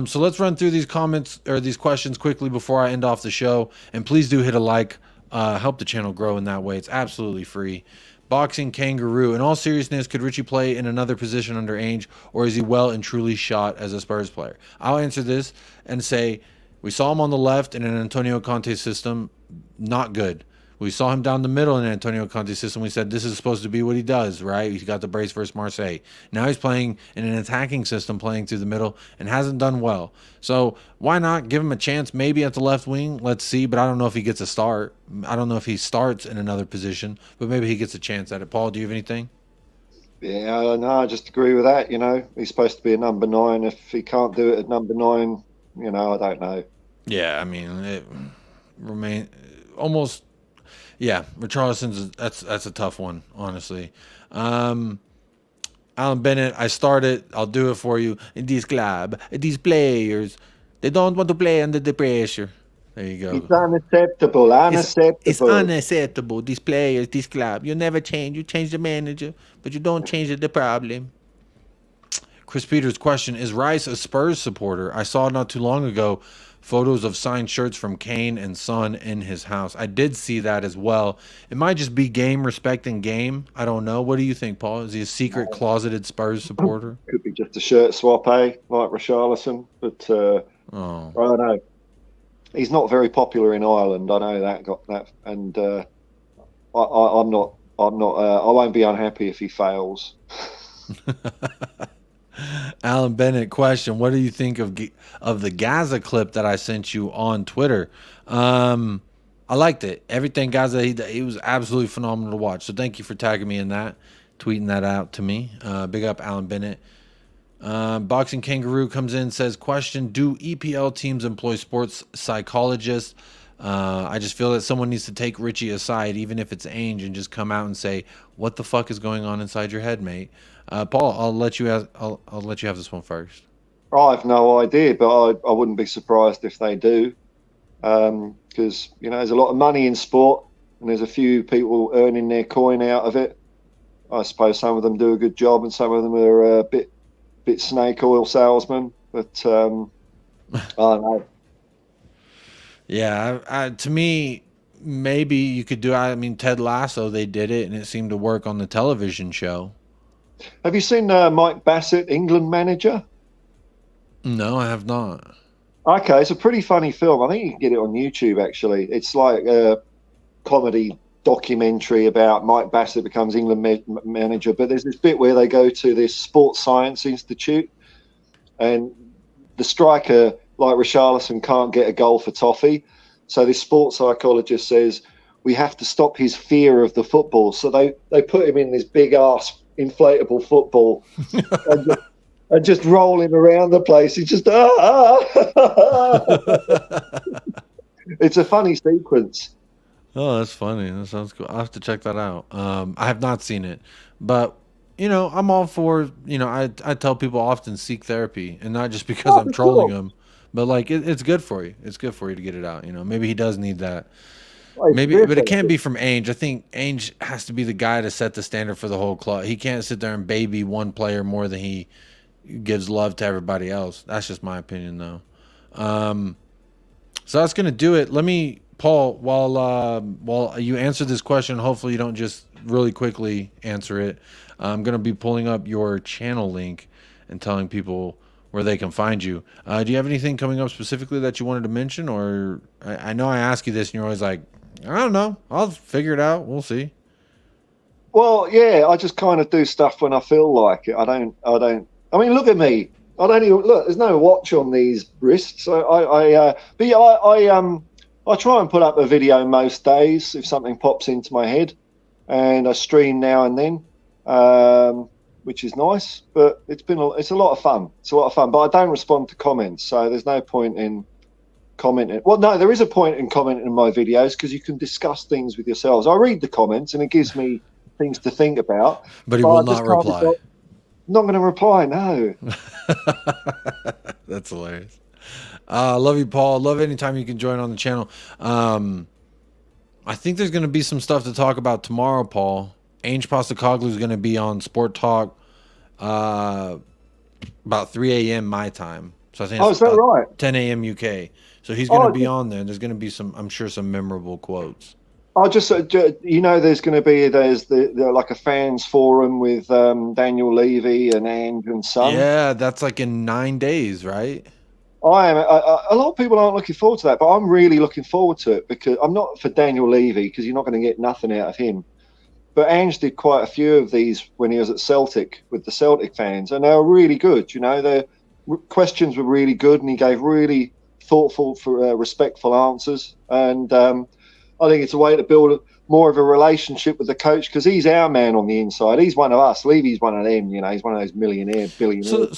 So let's run through these comments or these questions quickly before I end off the show. And please do hit a like. Help the channel grow in that way. It's absolutely free. Boxing Kangaroo. In all seriousness, could Richie play in another position under Ainge, or is he well and truly shot as a Spurs player? I'll answer this and say we saw him on the left in an Antonio Conte system. Not good. We saw him down the middle in Antonio Conte's system. We said this is supposed to be what he does, right? He got the brace versus Marseille. Now he's playing in an attacking system, playing through the middle, and hasn't done well. So why not give him a chance maybe at the left wing? Let's see, but I don't know if he gets a start. I don't know if he starts in another position, but maybe he gets a chance at it. Paul, do you have anything? Yeah, no, I just agree with that. You know, he's supposed to be a number 9. If he can't do it at number 9, you know, I don't know. Yeah, I mean, it remains almost... Yeah, Richarlison's that's a tough one, honestly. Alan Bennett, I started. I'll do it for you. In this club, these players, they don't want to play under the pressure. There you go. It's unacceptable. It's unacceptable. These players, this club, you never change. You change the manager, but you don't change the problem. Chris Peters' question, is Rice a Spurs supporter? I saw not too long ago photos of signed shirts from Kane and Son in his house. I did see that as well. It might just be game respecting game. I don't know. What do you think, Paul? Is he a secret closeted Spurs supporter? Could be just a shirt swap, like Richarlison. But I don't know. He's not very popular in Ireland. I know that. Got that, and I'm not. I won't be unhappy if he fails. Alan Bennett question, what do you think of the Gaza clip that I sent you on Twitter? I liked it. Everything Gaza, he was absolutely phenomenal to watch. So thank you for tagging me in that, tweeting that out to me. Big up Alan Bennett. Boxing Kangaroo comes in, says, question, do EPL teams employ sports psychologists? I just feel that someone needs to take Richie aside, even if it's Ainge, and just come out and say, what the fuck is going on inside your head, mate? Paul, I'll let you have this one first. I have no idea, but I wouldn't be surprised if they do, because you know there's a lot of money in sport, and there's a few people earning their coin out of it. I suppose some of them do a good job, and some of them are a bit snake oil salesmen. But I don't know. Yeah, to me, maybe you could do. I mean, Ted Lasso, they did it, and it seemed to work on the television show. Have you seen Mike Bassett, England manager? No, I have not. Okay, it's a pretty funny film. I think you can get it on YouTube, actually. It's like a comedy documentary about Mike Bassett becomes England manager. But there's this bit where they go to this sports science institute, and the striker like Richarlison can't get a goal for toffee. So this sports psychologist says we have to stop his fear of the football. So they put him in this big ass inflatable football and just roll him around the place. He's just It's a funny sequence. Oh, that's funny. That sounds cool. I'll have to check that out. I have not seen it, but I'm all for, I tell people often seek therapy, and not just because I'm trolling them, but like it's good for you. It's good for you to get it out. Maybe he does need that. Maybe, but it can't be from Ainge. I think Ainge has to be the guy to set the standard for the whole club. He can't sit there and baby one player more than he gives love to everybody else. That's just my opinion, though. So that's gonna do it. Let me, Paul, while you answer this question, hopefully you don't just really quickly answer it. I'm gonna be pulling up your channel link and telling people where they can find you. Do you have anything coming up specifically that you wanted to mention, or I know I ask you this and you're always like, I don't know, I'll figure it out. We'll see. Well, yeah, I just kind of do stuff when I feel like it. I don't. I mean, look at me. I don't even look. There's no watch on these wrists. I try and put up a video most days if something pops into my head, and I stream now and then, which is nice. But it's a lot of fun. It's a lot of fun. But I don't respond to comments, so there's no point in commenting. Well, no, there is a point in commenting in my videos because you can discuss things with yourselves. I read the comments and it gives me things to think about. But he will not reply. I'm not going to reply, no. That's hilarious. Love you, Paul. Love anytime you can join on the channel. I think there's going to be some stuff to talk about tomorrow, Paul. Ainge Postecoglou is going to be on Sport Talk about 3 a.m. my time. So I think is that right? 10 a.m. UK. So he's going to be on there. There's going to be I'm sure, some memorable quotes. I'll just, there's going to be the like a fans forum with Daniel Levy and Ange and Son. Yeah, that's like in 9 days, right? I am. A lot of people aren't looking forward to that, but I'm really looking forward to it because I'm not for Daniel Levy because you're not going to get nothing out of him. But Ange did quite a few of these when he was at Celtic with the Celtic fans, and they were really good. Their questions were really good, and he gave really thoughtful, respectful answers. And I think it's a way to build more of a relationship with the coach because he's our man on the inside. He's one of us. Levy's one of them. He's one of those billionaires.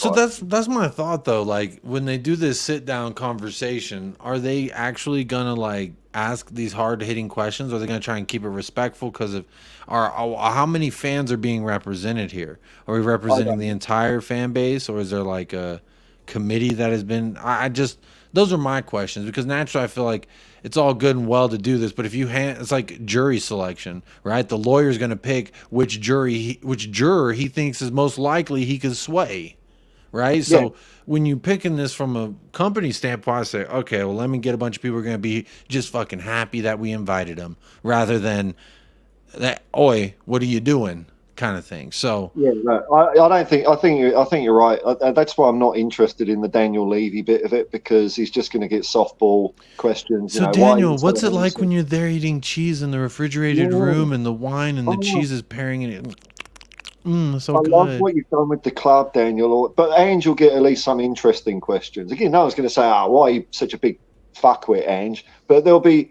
So that's my thought though. Like when they do this sit down conversation, are they actually gonna like ask these hard hitting questions? Or are they gonna try and keep it respectful? Because of how many fans are being represented here? Are we representing the entire fan base, or is there like a committee that has been? Those are my questions because naturally I feel like it's all good and well to do this, but if it's like jury selection, right? The lawyer's going to pick which juror he thinks is most likely he could sway, right? Yeah. So when you picking this from a company standpoint, I say, okay, well, let me get a bunch of people who are going to be just fucking happy that we invited them, rather than that, oi, what are you doing? Kind of thing. So yeah, no, I think you're right. That's why I'm not interested in the Daniel Levy bit of it because he's just going to get softball questions. So Daniel, what's it like when you're there eating cheese in the refrigerated room and the wine and the cheese is pairing it? So good. I love what you've done with the club, Daniel. But Ange will get at least some interesting questions. Again, no one's going to say, why are you such a big fuckwit, Ange? But there'll be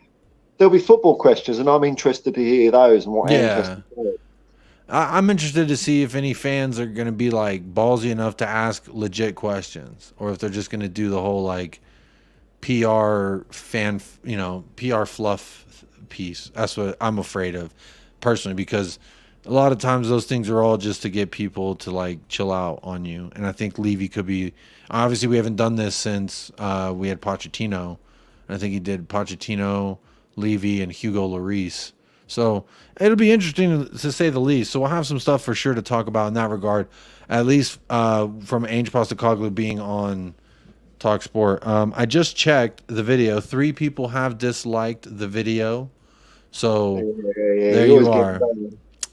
football questions, and I'm interested to hear those and what Ange has to say. I'm interested to see if any fans are going to be like ballsy enough to ask legit questions, or if they're just going to do the whole like PR fluff piece. That's what I'm afraid of personally, because a lot of times those things are all just to get people to like chill out on you. And I think Levy could be, obviously we haven't done this since we had Pochettino. And I think he did Pochettino, Levy, and Hugo Lloris. So it'll be interesting to say the least. So we'll have some stuff for sure to talk about in that regard, at least from Ainge Postecoglou being on Talk Sport. I just checked the video. 3 people have disliked the video. So there you are.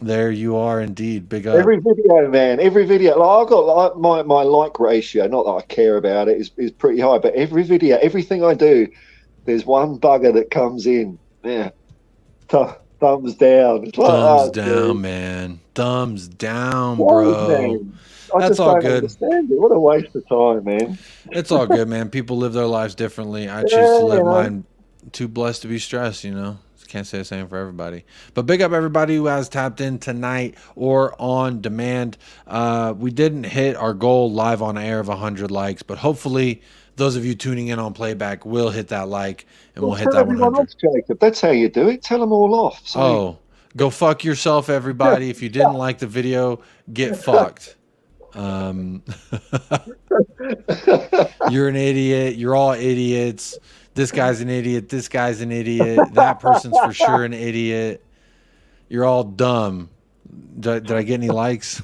There you are indeed. Big up. Every video, man. Every video. Like, I've got my like ratio, not that I care about it, is pretty high. But every video, everything I do, there's one bugger that comes in. Yeah. Thumbs down. Thumbs down, man. Thumbs down, bro. I That's just all don't good. understand it. What a waste of time, man. It's all good, man. People live their lives differently. I choose to live mine. Too blessed to be stressed, you know. Can't say the same for everybody. But big up everybody who has tapped in tonight or on demand. We didn't hit our goal live on air of 100 likes, but hopefully those of you tuning in on playback will hit that like, and we'll hit that 100. Off, Jacob. That's how you do it. Tell them all off. So. Oh, go fuck yourself, everybody. If you didn't like the video, get fucked. You're an idiot. You're all idiots. This guy's an idiot. This guy's an idiot. That person's for sure an idiot. You're all dumb. Did I get any likes?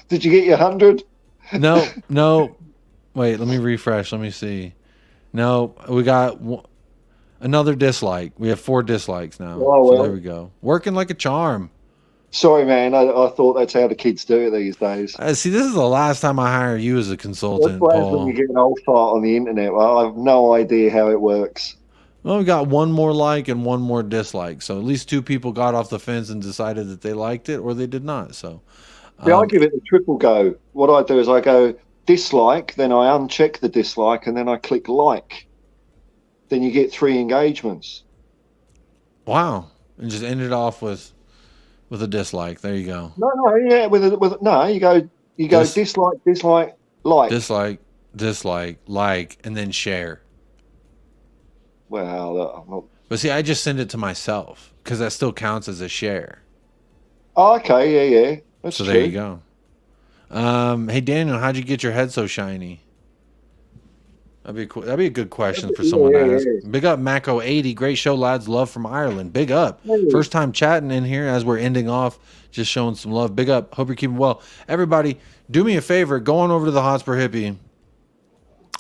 Did you get your 100? No. Wait, let me refresh. Let me see. No, we got another dislike. We have 4 dislikes now. Oh, well. So there we go. Working like a charm. Sorry, man. I thought that's how the kids do it these days. See, this is the last time I hire you as a consultant, Paul. When you get an old fart on the internet, well, I have no idea how it works. Well, we got 1 more like and 1 more dislike. So at least 2 people got off the fence and decided that they liked it or they did not. So yeah, I give it a triple go. What I do is I go dislike, then I uncheck the dislike, and then I click like. Then you get 3 engagements. Wow. And just end it off with a dislike. There you go. No, yeah, no, you go dislike, dislike, like. Dislike, like, and then share. Well, I'm not... But see, I just send it to myself because that still counts as a share. Oh, okay, yeah. That's so true. There you go. Hey Daniel, how'd you get your head so shiny? That'd be cool. That'd be a good question for someone to ask. Yeah. Big up Mako80. Great show, lads. Love from Ireland. Big up. First time chatting in here as we're ending off, just showing some love. Big up. Hope you're keeping well. Everybody, do me a favor. Go on over to the Hotspur Hippie.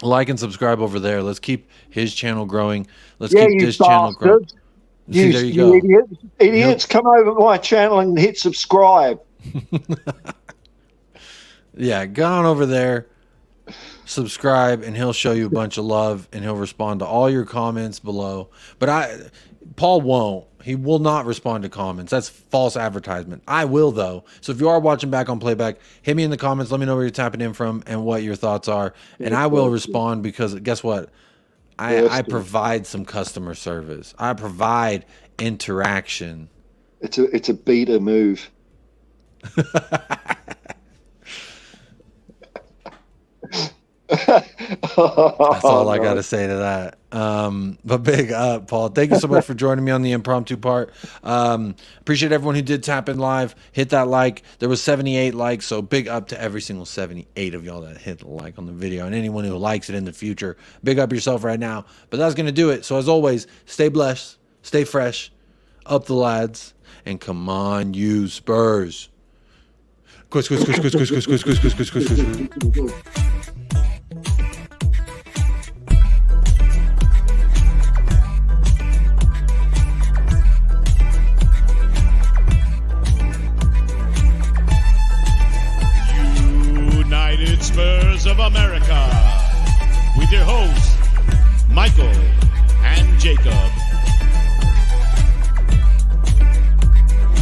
Like and subscribe over there. Let's keep his channel growing. Let's keep this channel growing. See, there you go. Idiots, come over to my channel and hit subscribe. Yeah, go on over there. Subscribe and he'll show you a bunch of love and he'll respond to all your comments below. But Paul won't. He will not respond to comments. That's false advertisement. I will though. So if you are watching back on playback, hit me in the comments. Let me know where you're tapping in from and what your thoughts are. And I will respond because guess what? I provide some customer service. I provide interaction. It's a beta move. That's all I got to say to that. But big up, Paul. Thank you so much for joining me on the impromptu part. Appreciate everyone who did tap in live. Hit that like. There was 78 likes, so big up to every single 78 of y'all that hit the like on the video and anyone who likes it in the future. Big up yourself right now. But that's going to do it. So as always, stay blessed, stay fresh, up the lads, and come on, you Spurs. Quiz. United Spurs of America with your hosts, Michael and Jacob.